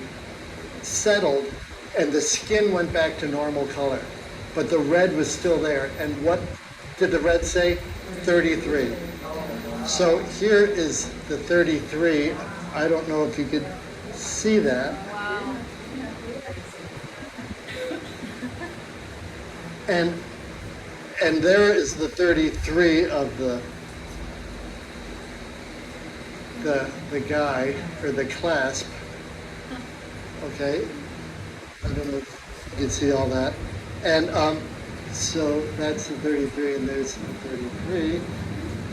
settled, and the skin went back to normal color. But the red was still there. And what did the red say? 33. So here is the 33. I don't know if you could see that. Wow. And there is the 33 of the guy, or the clasp. Okay, I don't know if you can see all that. And so that's the 33, and there's the 33.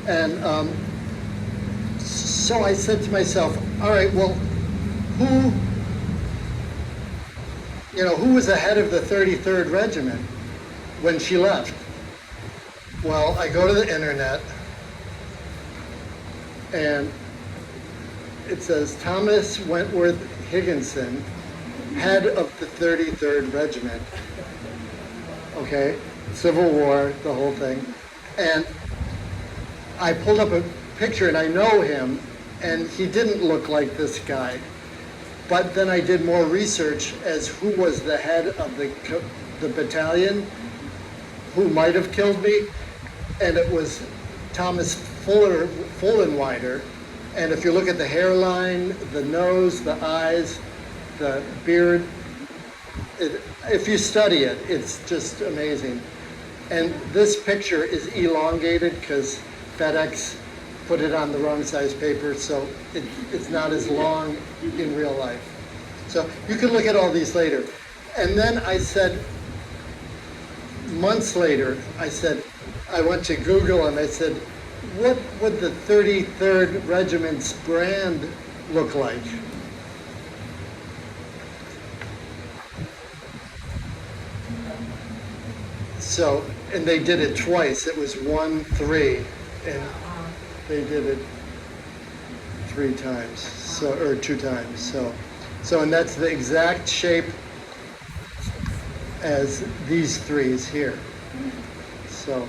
And so I said to myself, all right, well, who was ahead of the 33rd Regiment when she left? Well, I go to the internet, and it says Thomas Wentworth Higginson, head of the 33rd Regiment. Okay, Civil War, the whole thing. And I pulled up a picture, and I know him, and he didn't look like this guy. But then I did more research as who was the head of the battalion, who might have killed me, and it was Thomas Fullenwider. And if you look at the hairline, the nose, the eyes, the beard, if you study it, it's just amazing. And this picture is elongated because FedEx put it on the wrong size paper, so it's not as long in real life. So you can look at all these later. And then I said, months later, I went to Google and I said, what would the 33rd Regiment's brand look like? So, and they did it twice. It was 1, 3, and they did it 3 times, so, or 2 times. So, and that's the exact shape as these 3s here. So,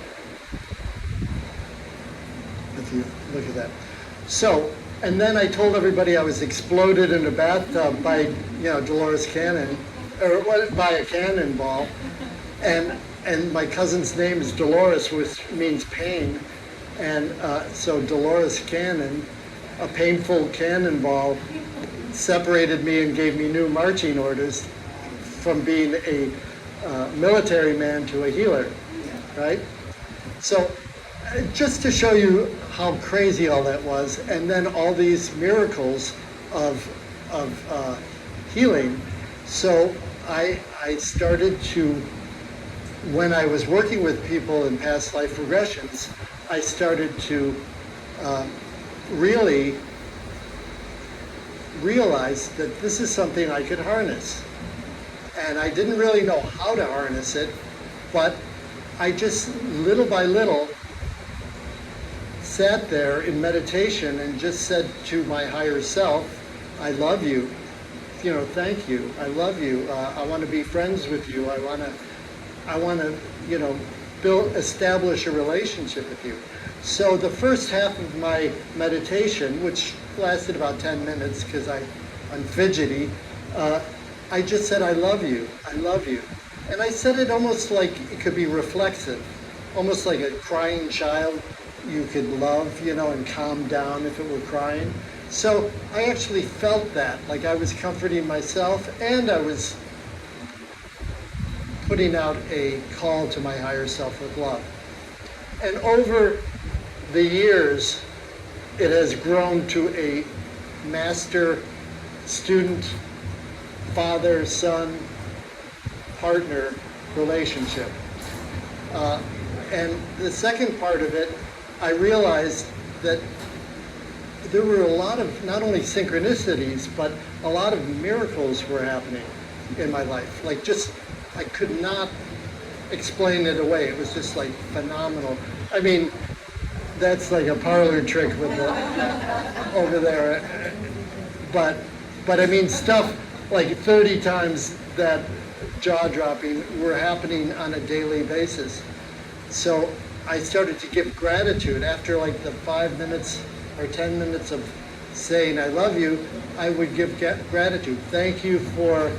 if you look at that. So, and then I told everybody I was exploded in a bathtub by, Dolores Cannon, or by a cannonball, and my cousin's name is Dolores, which means pain, and so Dolores Cannon, a painful cannonball, separated me and gave me new marching orders from being a military man to a healer, right? So just to show you how crazy all that was, and then all these miracles of healing. So I started to, when I was working with people in past life regressions, I started to really realize that this is something I could harness. And I didn't really know how to harness it, but I just, little by little, sat there in meditation and just said to my higher self, I love you, thank you, I love you, I want to be friends with you, I want to, establish a relationship with you. So the first half of my meditation, which lasted about 10 minutes because I I'm fidgety. I just said, I love you, I love you. And I said it almost like it could be reflexive, almost like a crying child you could love, and calm down if it were crying. So I actually felt that, like I was comforting myself and I was putting out a call to my higher self with love. And over the years, it has grown to a master-student, father-son, partner relationship. And the second part of it, I realized that there were a lot of not only synchronicities, but a lot of miracles were happening in my life. Like just, I could not explain it away. It was just like phenomenal. I mean, that's like a parlor trick with the, over there. But I mean, stuff like 30 times that jaw-dropping were happening on a daily basis. So I started to give gratitude after like the 5 minutes or 10 minutes of saying I love you. I would give gratitude. Thank you for,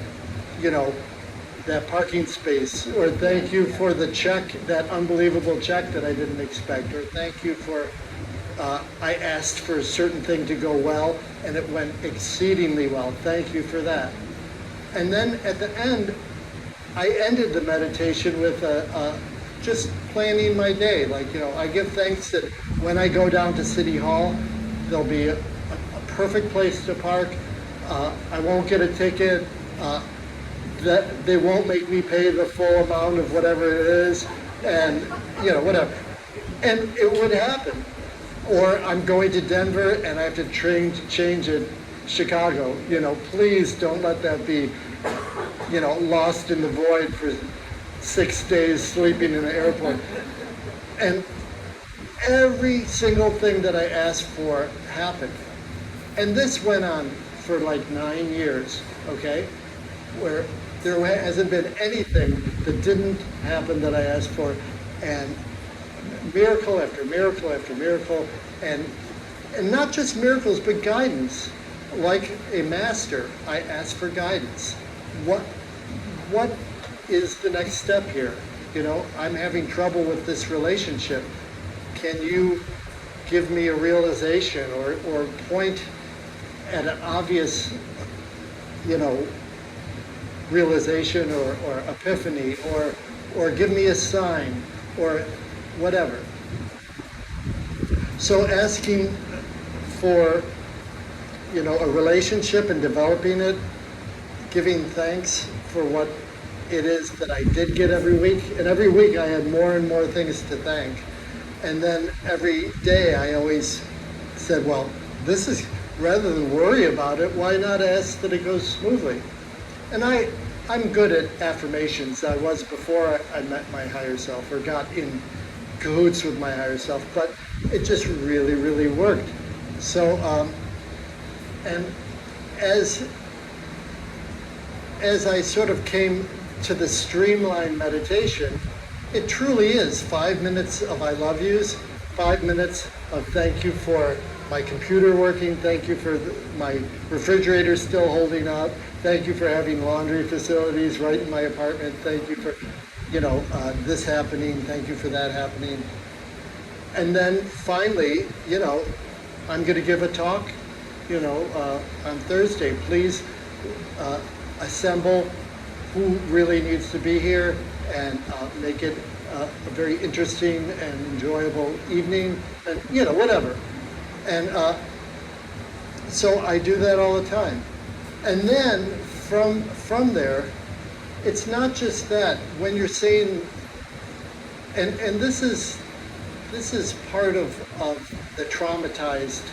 that parking space, or thank you for the check, that unbelievable check that I didn't expect, or thank you for, I asked for a certain thing to go well and it went exceedingly well. Thank you for that. And then at the end, I ended the meditation with just planning my day. Like, I give thanks that when I go down to City Hall, there'll be a perfect place to park. I won't get a ticket. That they won't make me pay the full amount of whatever it is, and whatever. And it would happen. Or I'm going to Denver and I have to change at Chicago. Please don't let that be, lost in the void for 6 days sleeping in the airport. And every single thing that I asked for happened. And this went on for like 9 years, okay? Where there hasn't been anything that didn't happen that I asked for, and miracle after miracle after miracle, and not just miracles, but guidance. Like a master, I ask for guidance. What is the next step here? I'm having trouble with this relationship. Can you give me a realization or point at an obvious, realization or epiphany, or give me a sign, or whatever. So asking for, a relationship and developing it, giving thanks for what it is that I did get every week. And every week I had more and more things to thank. And then every day I always said, well, this is, rather than worry about it, why not ask that it goes smoothly? And I'm good at affirmations. I was before I met my higher self or got in cahoots with my higher self, but it just really, really worked. So, and as I sort of came to the streamlined meditation, it truly is 5 minutes of I love yous, 5 minutes of thank you for my computer working, thank you for my refrigerator still holding up, thank you for having laundry facilities right in my apartment, thank you for, this happening, thank you for that happening. And then finally, I'm going to give a talk, on Thursday. Please assemble who really needs to be here and make it a very interesting and enjoyable evening, and whatever. And so I do that all the time. And then from there, it's not just that. When you're saying, and this is part of the traumatized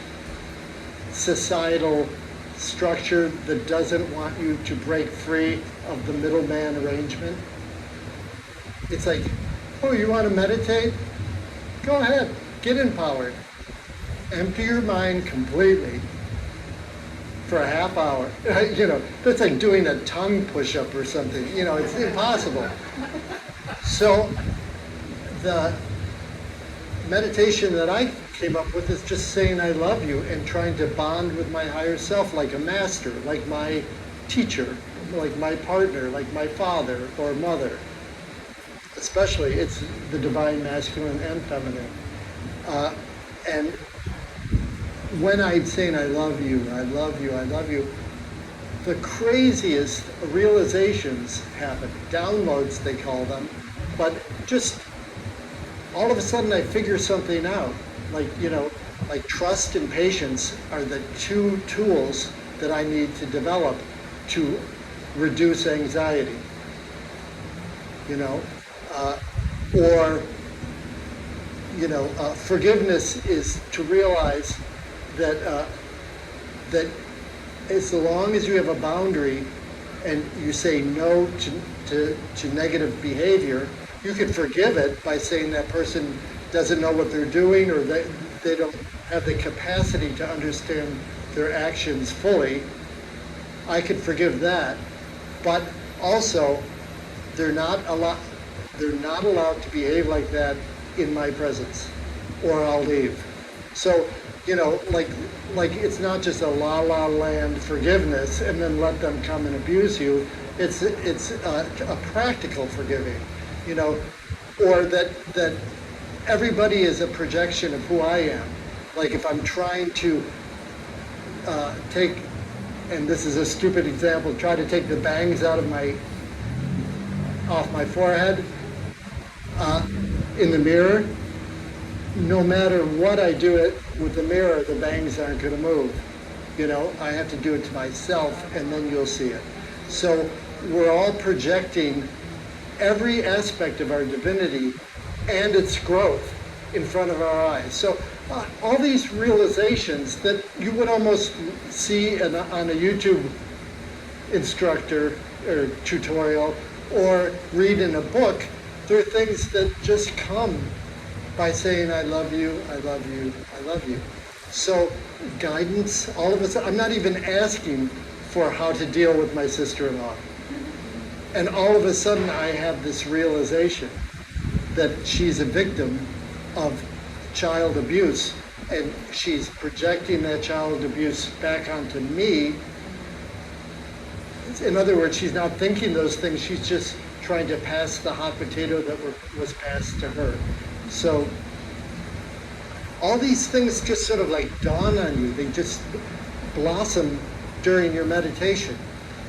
societal structure that doesn't want you to break free of the middleman arrangement. It's like, oh, you want to meditate? Go ahead, get empowered. Empty your mind completely for a half hour. That's like doing a tongue push-up or something. It's impossible. So the meditation that I came up with is just saying I love you and trying to bond with my higher self like a master, like my teacher, like my partner, like my father or mother. Especially, it's the divine masculine and feminine. And when I'm saying I love you, I love you, I love you, the craziest realizations happen. Downloads, they call them. But just all of a sudden I figure something out. Like trust and patience are the two tools that I need to develop to reduce anxiety. Forgiveness is to realize that that as long as you have a boundary and you say no to negative behavior, you can forgive it by saying that person doesn't know what they're doing, or they don't have the capacity to understand their actions fully. I can forgive that, but also they're not allowed to behave like that in my presence, or I'll leave. So, like it's not just a la la land forgiveness and then let them come and abuse you. It's a practical forgiving, or that everybody is a projection of who I am. Like if I'm trying to take, and this is a stupid example, try to take the bangs off my forehead in the mirror, no matter what I do it with the mirror, the bangs aren't going to move. I have to do it to myself, and then you'll see it. So we're all projecting every aspect of our divinity and its growth in front of our eyes. So all these realizations that you would almost see on a YouTube instructor or tutorial or read in a book, they're things that just come by saying I love you, I love you, I love you. So guidance, all of us, I'm not even asking for how to deal with my sister-in-law. And all of a sudden I have this realization that she's a victim of child abuse, and she's projecting that child abuse back onto me. In other words, she's not thinking those things, she's just trying to pass the hot potato that was passed to her. So all these things just sort of like dawn on you. They just blossom during your meditation.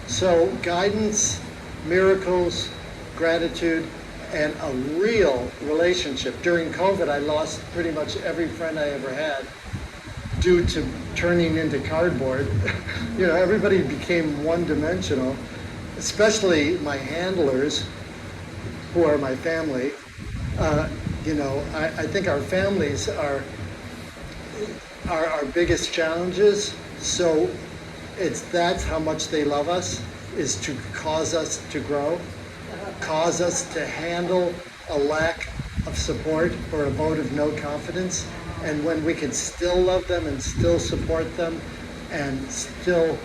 So guidance, miracles, gratitude, and a real relationship. During COVID, I lost pretty much every friend I ever had due to turning into cardboard. Everybody became one-dimensional, especially my handlers, who are my family. I think our families are our biggest challenges. So that's how much they love us, is to cause us to grow, cause us to handle a lack of support or a vote of no confidence. And when we can still love them and still support them and still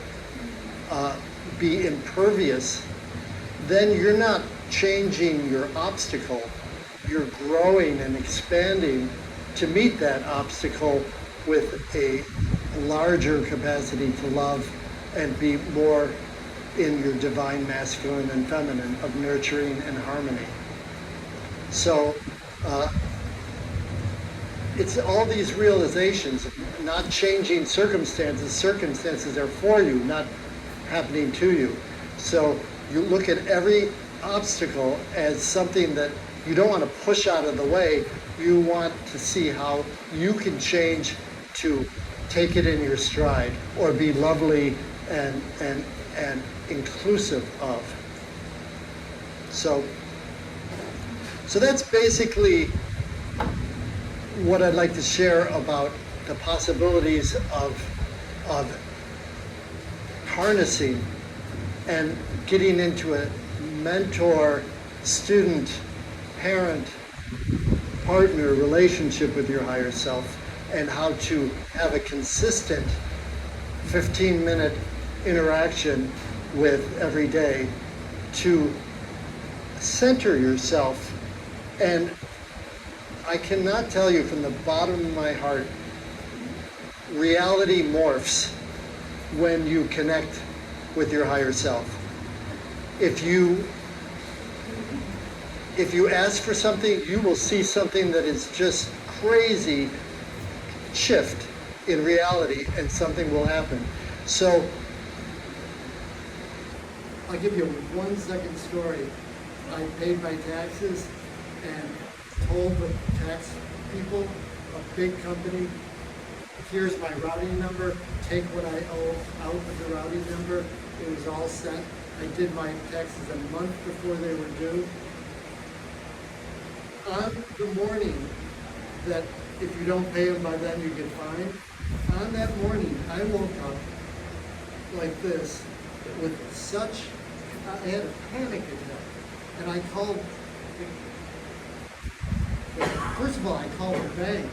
be impervious, then you're not changing your obstacle. You're growing and expanding to meet that obstacle with a larger capacity to love and be more in your divine masculine and feminine of nurturing and harmony. So it's all these realizations, not changing circumstances. Circumstances are for you, not happening to you. So you look at every obstacle as something that you don't want to push out of the way. You want to see how you can change to take it in your stride or be lovely and inclusive of. So that's basically what I'd like to share about the possibilities of harnessing and getting into a mentor, student, parent, partner relationship with your higher self, and how to have a consistent 15-minute interaction with every day to center yourself and I cannot tell you from the bottom of my heart, reality morphs when you connect with your higher self. If you ask for something, you will see something that is just crazy shift in reality, and something will happen. So I'll give you a 1-second story. I paid my taxes and told the tax people, a big company, here's my routing number, take what I owe out of the routing number. It was all set. I did my taxes a month before they were due. On the morning that if you don't pay them by then you get fined, on that morning I woke up like this with such, I had a panic attack. And I called, first of all, I called the bank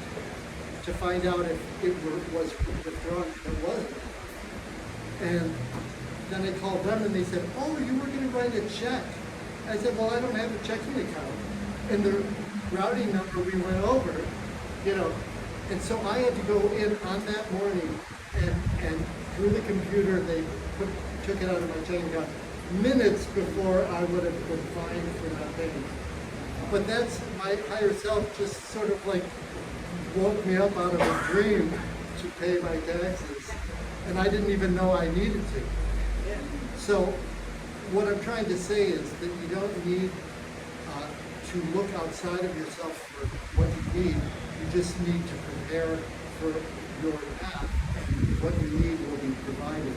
to find out if it was withdrawn. It wasn't. And then I called them and they said, oh, you were going to write a check. I said, well, I don't have a checking account. And the routing number we went over, you know, and so I had to go in on that morning and through the computer, they took it out of my checking account minutes before I would have been fined for not paying. But that's my higher self just sort of like woke me up out of a dream to pay my taxes. And I didn't even know I needed to. So what I'm trying to say is that you don't need to look outside of yourself for what you need. You just need to prepare for your path. And what you need will be provided,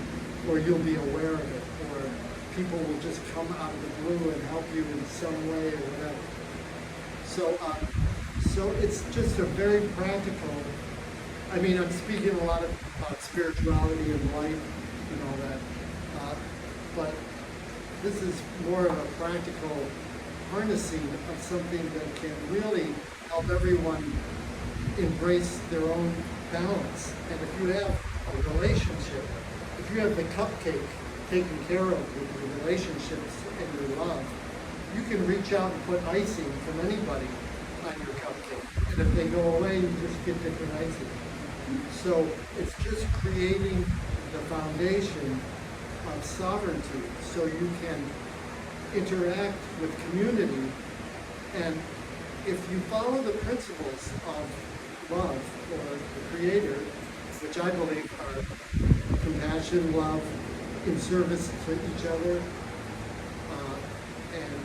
or you'll be aware of it, or people will just come out of the blue and help you in some way or whatever. So it's just a very practical, I mean, I'm speaking a lot about spirituality and life and all that, but this is more of a practical harnessing of something that can really help everyone embrace their own balance. And if you have a relationship, if you have the cupcake taken care of with your relationships and your love, you can reach out and put icing from anybody on your cupcake. And if they go away, you just get different icing. So it's just creating the foundation of sovereignty so you can interact with community. And if you follow the principles of love or the Creator, which I believe are compassion, love, in service to each other, and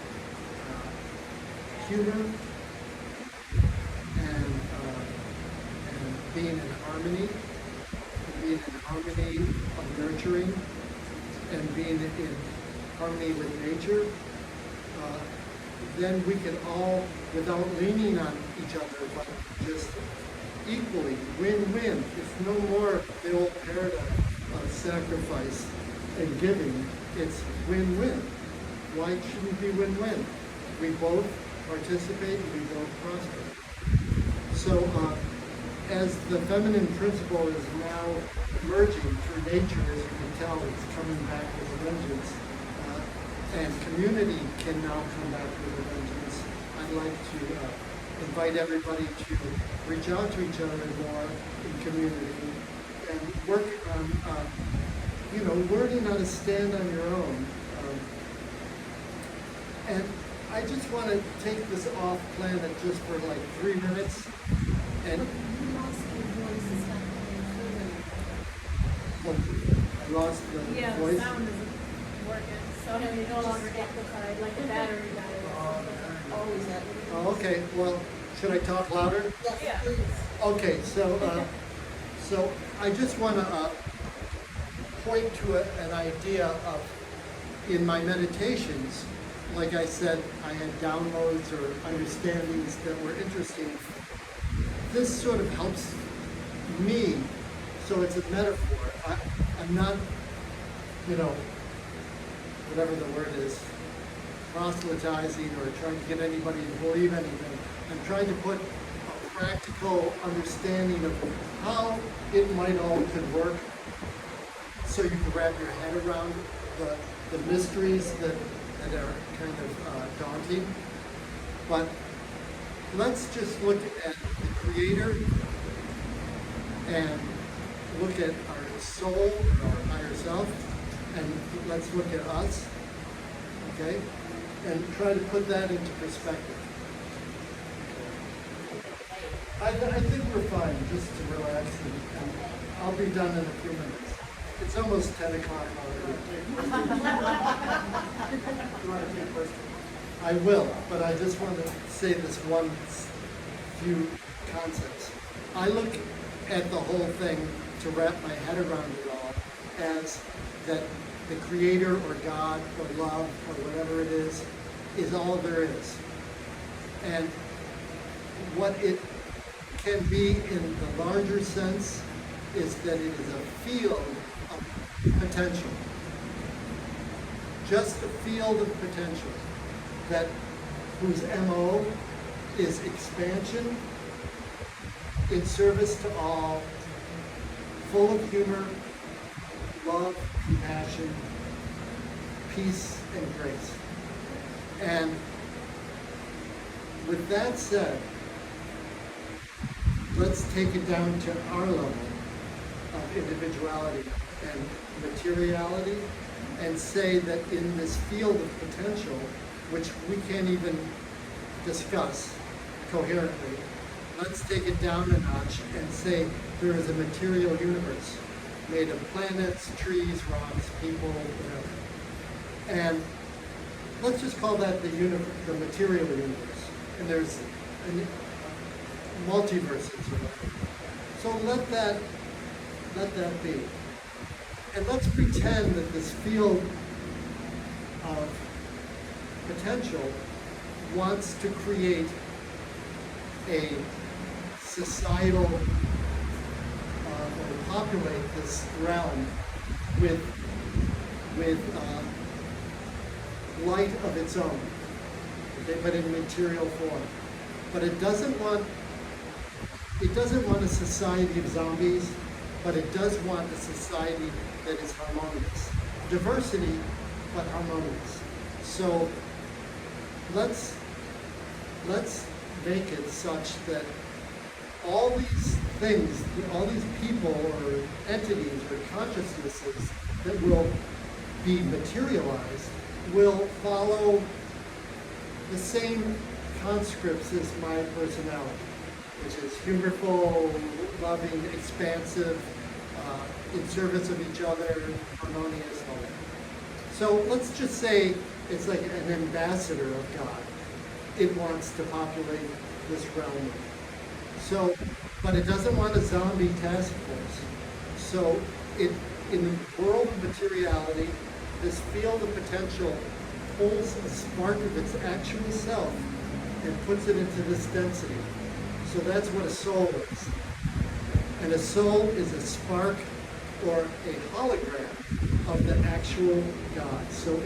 humor, and being in harmony, of nurturing, and being in harmony with nature, then we can all, without leaning on each other, but just equally win-win. It's no more the old paradigm of sacrifice and giving. It's win-win. Why shouldn't it be win-win? We both participate and we both prosper. So as the feminine principle is now emerging through nature, as you can tell, it's coming back with a vengeance, and community can now come back with a vengeance. I'd like to invite everybody to reach out to each other more in community and work on learning how to stand on your own. And I just want to take this off planet just for like 3 minutes. And I lost the voice. Yeah, the sound isn't working, so you no longer amplified, like the battery died. Always that. Oh, okay, well, should I talk louder? Yeah. Okay, so I just want to point to an idea of, in my meditations, like I said, I had downloads or understandings that were interesting. This sort of helps me, so it's a metaphor. I'm not, whatever the word is, proselytizing or trying to get anybody to believe anything. I'm trying to put a practical understanding of how it might all could work, so you can wrap your head around the mysteries that are kind of daunting. But let's just look at the Creator and look at our soul or our higher self, and let's look at us, okay? And try to put that into perspective. I think we're fine, just to relax, and I'll be done in a few minutes. It's almost 10 o'clock already. You want to take questions? I will, but I just want to say this one few concepts. I look at the whole thing to wrap my head around it all as that the Creator or God or love or whatever it is all there is. And what it can be in the larger sense is that it is a field of potential. Just a field of potential that whose MO is expansion, in service to all, full of humor, love, compassion, peace, and grace. And with that said, let's take it down to our level of individuality and materiality and say that in this field of potential, which we can't even discuss coherently, let's take it down a notch and say there is a material universe made of planets, trees, rocks, people, whatever. And let's just call that the material universe. And there's multiverses or whatever. So let that be. And let's pretend that this field of potential wants to create a societal or populate this realm with light of its own, okay, but in material form. But it doesn't want a society of zombies, but it does want a society that is harmonious. Diversity, but harmonious. So let's make it such that all these things, all these people or entities or consciousnesses that will be materialized will follow the same conscripts as my personality, which is humorful, loving, expansive, in service of each other, harmonious, all that. So let's just say it's like an ambassador of God. It wants to populate this realm. So, but it doesn't want a zombie task force. So in the world of materiality, this field of potential pulls a spark of its actual self and puts it into this density. So that's what a soul is. And a soul is a spark or a hologram of the actual God. So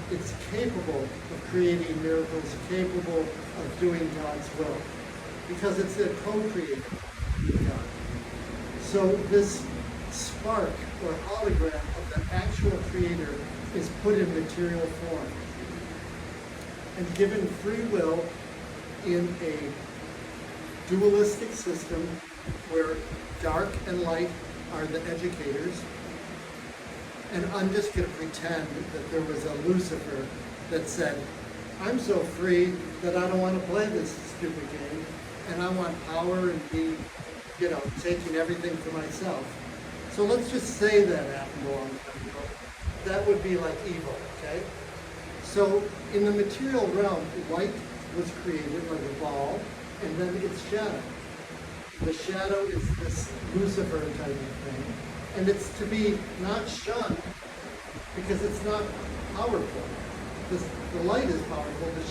it's capable of creating miracles, capable of doing God's will, because it's a co-creator with God. So this spark or hologram of the actual creator is put in material form and given free will in a dualistic system where dark and light are the educators. And I'm just going to pretend that there was a Lucifer that said, I'm so free that I don't want to play this stupid game, and I want power and be, taking everything for myself. So let's just say that happened a long time ago. That would be like evil, okay? So in the material realm, light was created like a ball, and then its shadow. The shadow is this Lucifer type of thing. And it's to be not shunned because it's not powerful. The light is powerful, the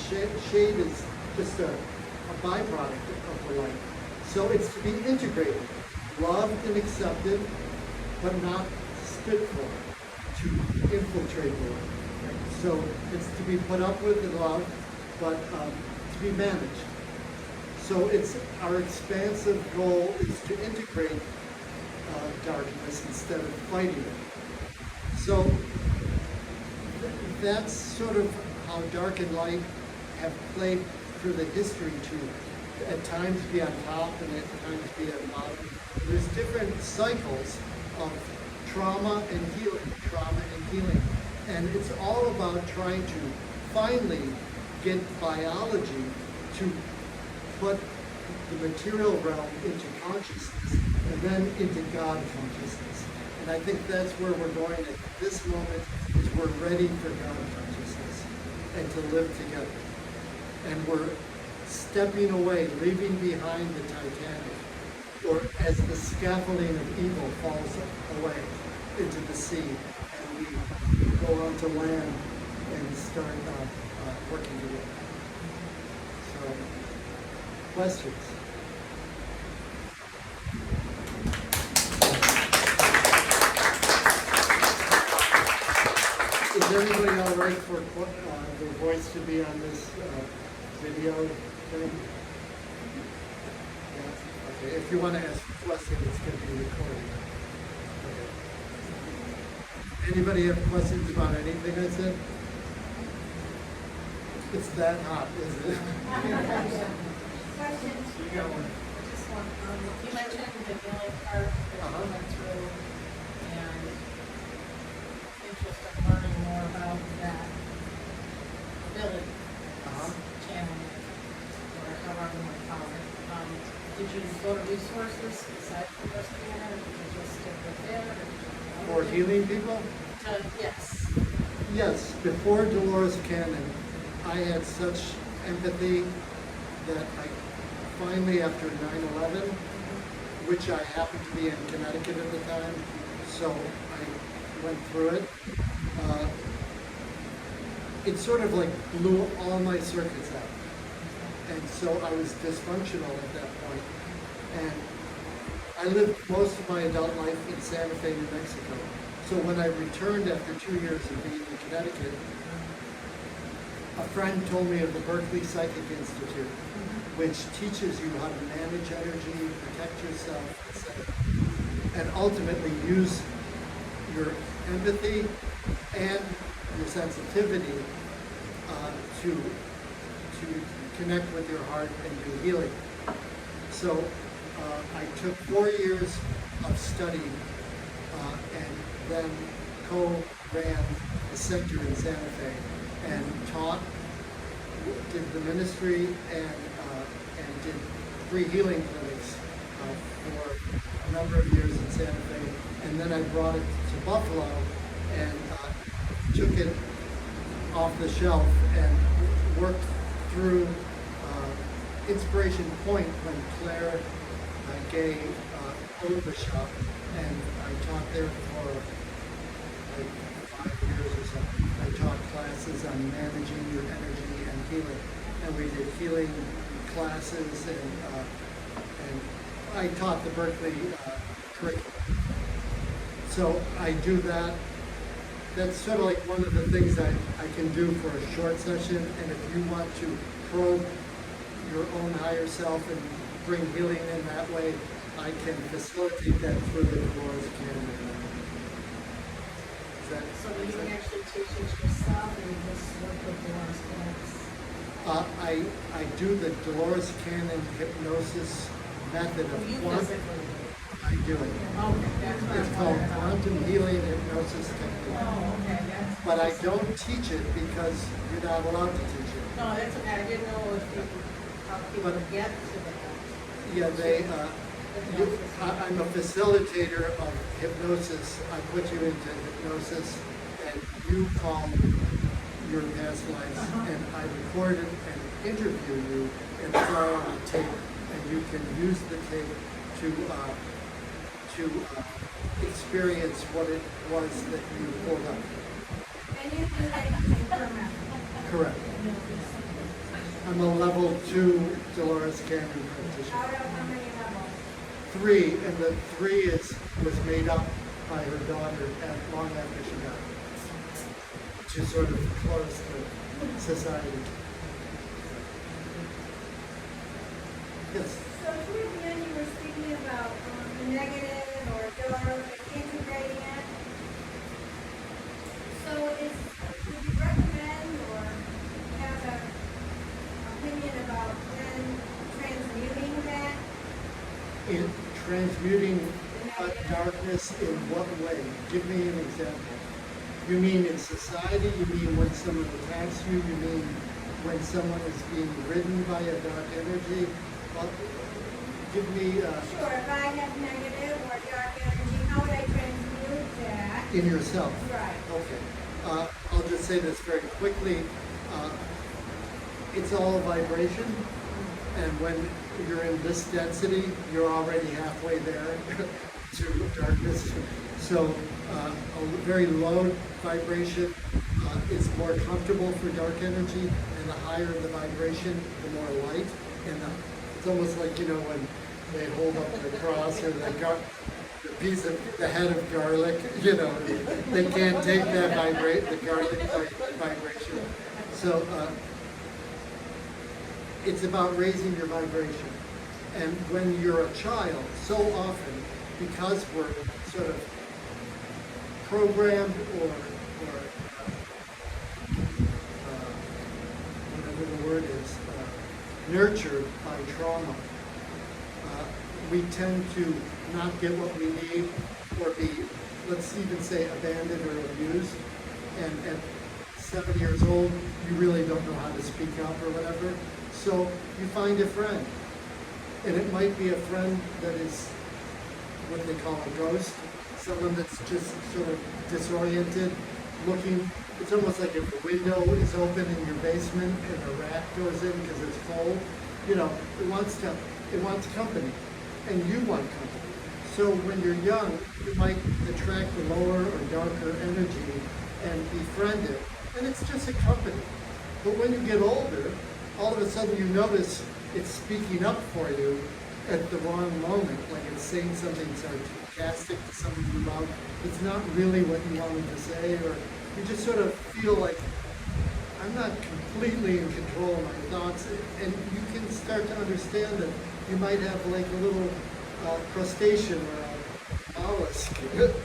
shade is just a byproduct of the light. So it's to be integrated, loved and accepted, but not stood for, to infiltrate the light. Right? So it's to be put up with and loved, but to be managed. So it's our expansive goal is to integrate darkness instead of fighting it. So that's sort of how dark and light have played for the history to at times be on top and at times be at bottom. There's different cycles of trauma and healing. And it's all about trying to finally get biology to put the material realm into consciousness and then into God consciousness. And I think that's where we're going at this moment, is we're ready for God consciousness and to live together. And we're stepping away, leaving behind the Titanic, or as the scaffolding of evil falls away into the sea, and we go onto land and start working together. So, questions? Is everybody all right for their voice to be on this video thing? Yeah. Okay. If you want to ask a question, it's going to be recorded. Okay. Anybody have questions about anything I said? It's that hot, isn't it? Questions? You got one. Just one, you mentioned the healing part that you went through, and interest of learning more about that ability, channeling, or however you want to call it. Did you go to resources aside from Dolores Cannon, or did you just stick with it? Or did you For healing people? yes. Yes. Before Dolores Cannon, I had such empathy that I finally, after 9/11, which I happened to be in Connecticut at the time, so I went through it. It sort of like blew all my circuits out. And so I was dysfunctional at that point. And I lived most of my adult life in Santa Fe, New Mexico. So when I returned after 2 years of being in Connecticut, a friend told me of the Berkeley Psychic Institute, which teaches you how to manage energy, protect yourself, etc. And ultimately use your empathy and your sensitivity to connect with your heart and do healing. So I took 4 years of study and then co-ran a center in Santa Fe and taught, did the ministry, and did free healing clinics for a number of years in Santa Fe. And then I brought it to Buffalo and took it off the shelf and worked through Inspiration Point when Claire gave the shop, and I taught there for like 5 years or so. I taught classes on managing your energy and healing, and we did healing classes, and I taught the Berkeley curriculum. So I do that. That's sort of like one of the things I can do for a short session, and if you want to probe your own higher self and bring healing in that way, I can facilitate that through the Dolores Cannon. So do you actually teach it yourself, or you just work with Dolores Cannon? I do the Dolores Cannon hypnosis method of You quantum. physically do it. I do it. Okay, that's what It's I'm called wondering about. quantum healing hypnosis technique. Oh, okay, that's. But I don't teach it because you're not allowed to teach it. No, that's okay, I didn't know if people, how people But- get to that. Yeah, I'm a facilitator of hypnosis. I put you into hypnosis, and you call your past lives, and I record it and interview you and throw on a tape, and you can use the tape to experience what it was that you pulled up. And you do that using permanent. Correct. I'm a level 2 Dolores Cannon practitioner. Out of how many levels? 3, and the 3 was made up by her daughter long after she died, to sort of close the society. Yes. So toward the end, you were speaking about the negative or dark, integrating it. So would you recommend or have an opinion about In transmuting darkness in what way? Give me an example. You mean in society? You mean when someone attacks you? You mean when someone is being ridden by a dark energy? Give me... Sure, if I have negative or dark energy, how would I transmute that? in yourself. Right. Okay. I'll just say this very quickly. It's all vibration. And when you're in this density, you're already halfway there to darkness. So a very low vibration is more comfortable for dark energy, and the higher the vibration, the more light. And it's almost like, you know, when they hold up the cross or the piece of the head of garlic, you know, they can't take that the garlic vibration. So it's about raising your vibration. And when you're a child, so often, because we're sort of programmed or whatever the word is, nurtured by trauma, we tend to not get what we need or be, let's even say, abandoned or abused. And at 7 years old, you really don't know how to speak up or whatever. So you find a friend. And it might be a friend that is what they call a ghost, someone that's just sort of disoriented, looking. It's almost like if the window is open in your basement and a rat goes in because it's cold. You know, it wants company, and you want company. So when you're young, you might attract the lower or darker energy and befriend it, and it's just a company. But when you get older, all of a sudden you notice it's speaking up for you at the wrong moment, like it's saying something sarcastic to someone you love. It's not really what you wanted to say, or you just sort of feel like, I'm not completely in control of my thoughts, and you can start to understand that you might have like a little crustacean or a mollusk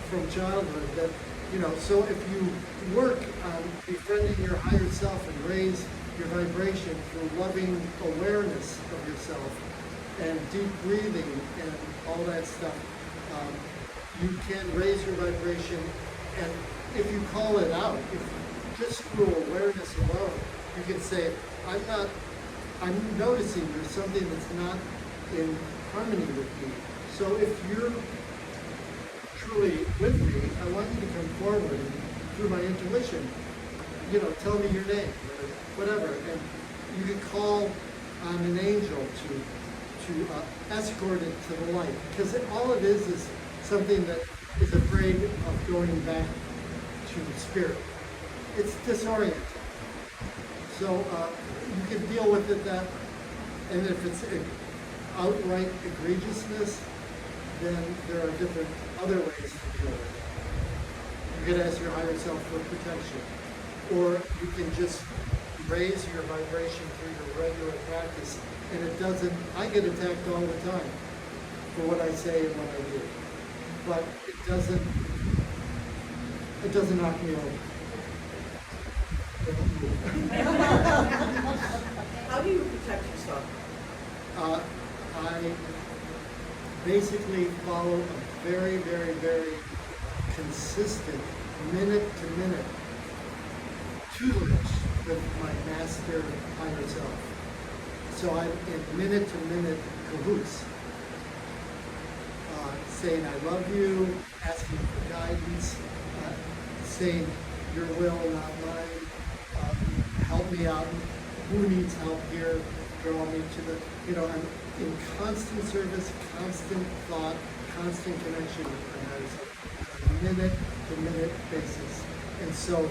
from childhood that, you know, so if you work on befriending your higher self and raise your vibration through loving awareness of yourself and deep breathing and all that stuff, you can raise your vibration. And if you call it out, if just through awareness alone, you can say, I'm noticing there's something that's not in harmony with me. So if you're truly with me, I want you to come forward and through my intuition, you know, tell me your name or whatever. And you can call on an angel to escort it to the light. Because all it is something that is afraid of going back to spirit. It's disoriented. So you can deal with it that, and if it's outright egregiousness, then there are different other ways to deal with it. You can ask your higher self for protection. Or you can just raise your vibration through your regular practice, and it doesn't, I get attacked all the time for what I say and what I do. But it doesn't knock me over. How do you protect yourself? I basically follow a very, very, very consistent minute-to-minute tutelage with my master higher self. So I'm in minute-to-minute cahoots, saying I love you, asking for guidance, saying your will, not mine, help me out, who needs help here, draw me to the, you know, I'm in constant service, constant thought, constant connection with my higher self, on a minute-to-minute basis. And so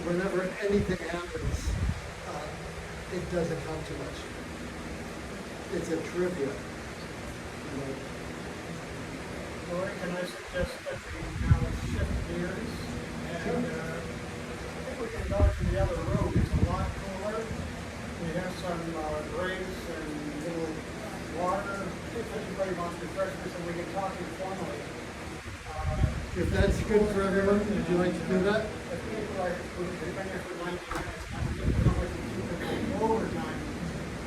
whenever anything happens, it doesn't come too much. It's a trivia. You know. Lory, can I suggest that we now shift gears? And I think we can go to the other room. It's a lot cooler. We have some drinks and little water. If anybody wants refreshments, and we can talk informally. If that's good for everyone, would you like to do that? If people are, we've been here for 90 minutes, and we can come with overtime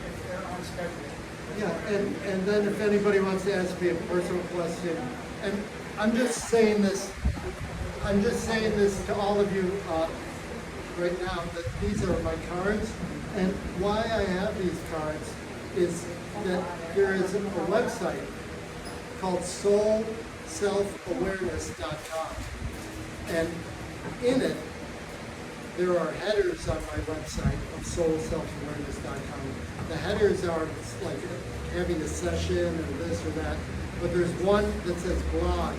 if they're on schedule. Yeah, and then if anybody wants to ask me a personal question, and I'm just saying this to all of you right now, that these are my cards, and why I have these cards is that there is a website called soulselfawareness.com, and in it, there are headers on my website of soulselfawareness.com. The headers are like having a session or this or that, but there's one that says blog.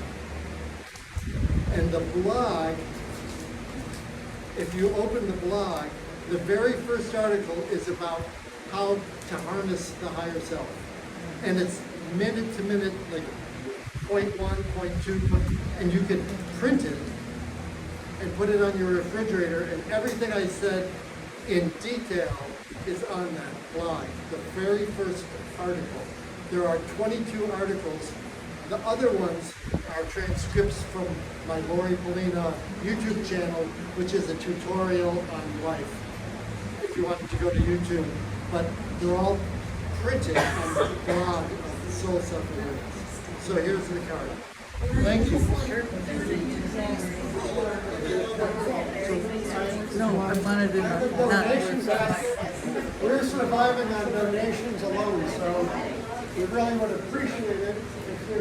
And the blog, if you open the blog, the very first article is about how to harness the higher self. And it's minute to minute, like point 1, point 2, and you can print it and put it on your refrigerator, and everything I said in detail is on that blog, the very first article. There are 22 articles. The other ones are transcripts from my Lory Pollina YouTube channel, which is a tutorial on life, if you wanted to go to YouTube. But they're all printed on the blog of Soul Self-Awareness. So here's the card. Thank you. No, I wanted to know. Donations, we're surviving on donations alone, so we really would appreciate it if you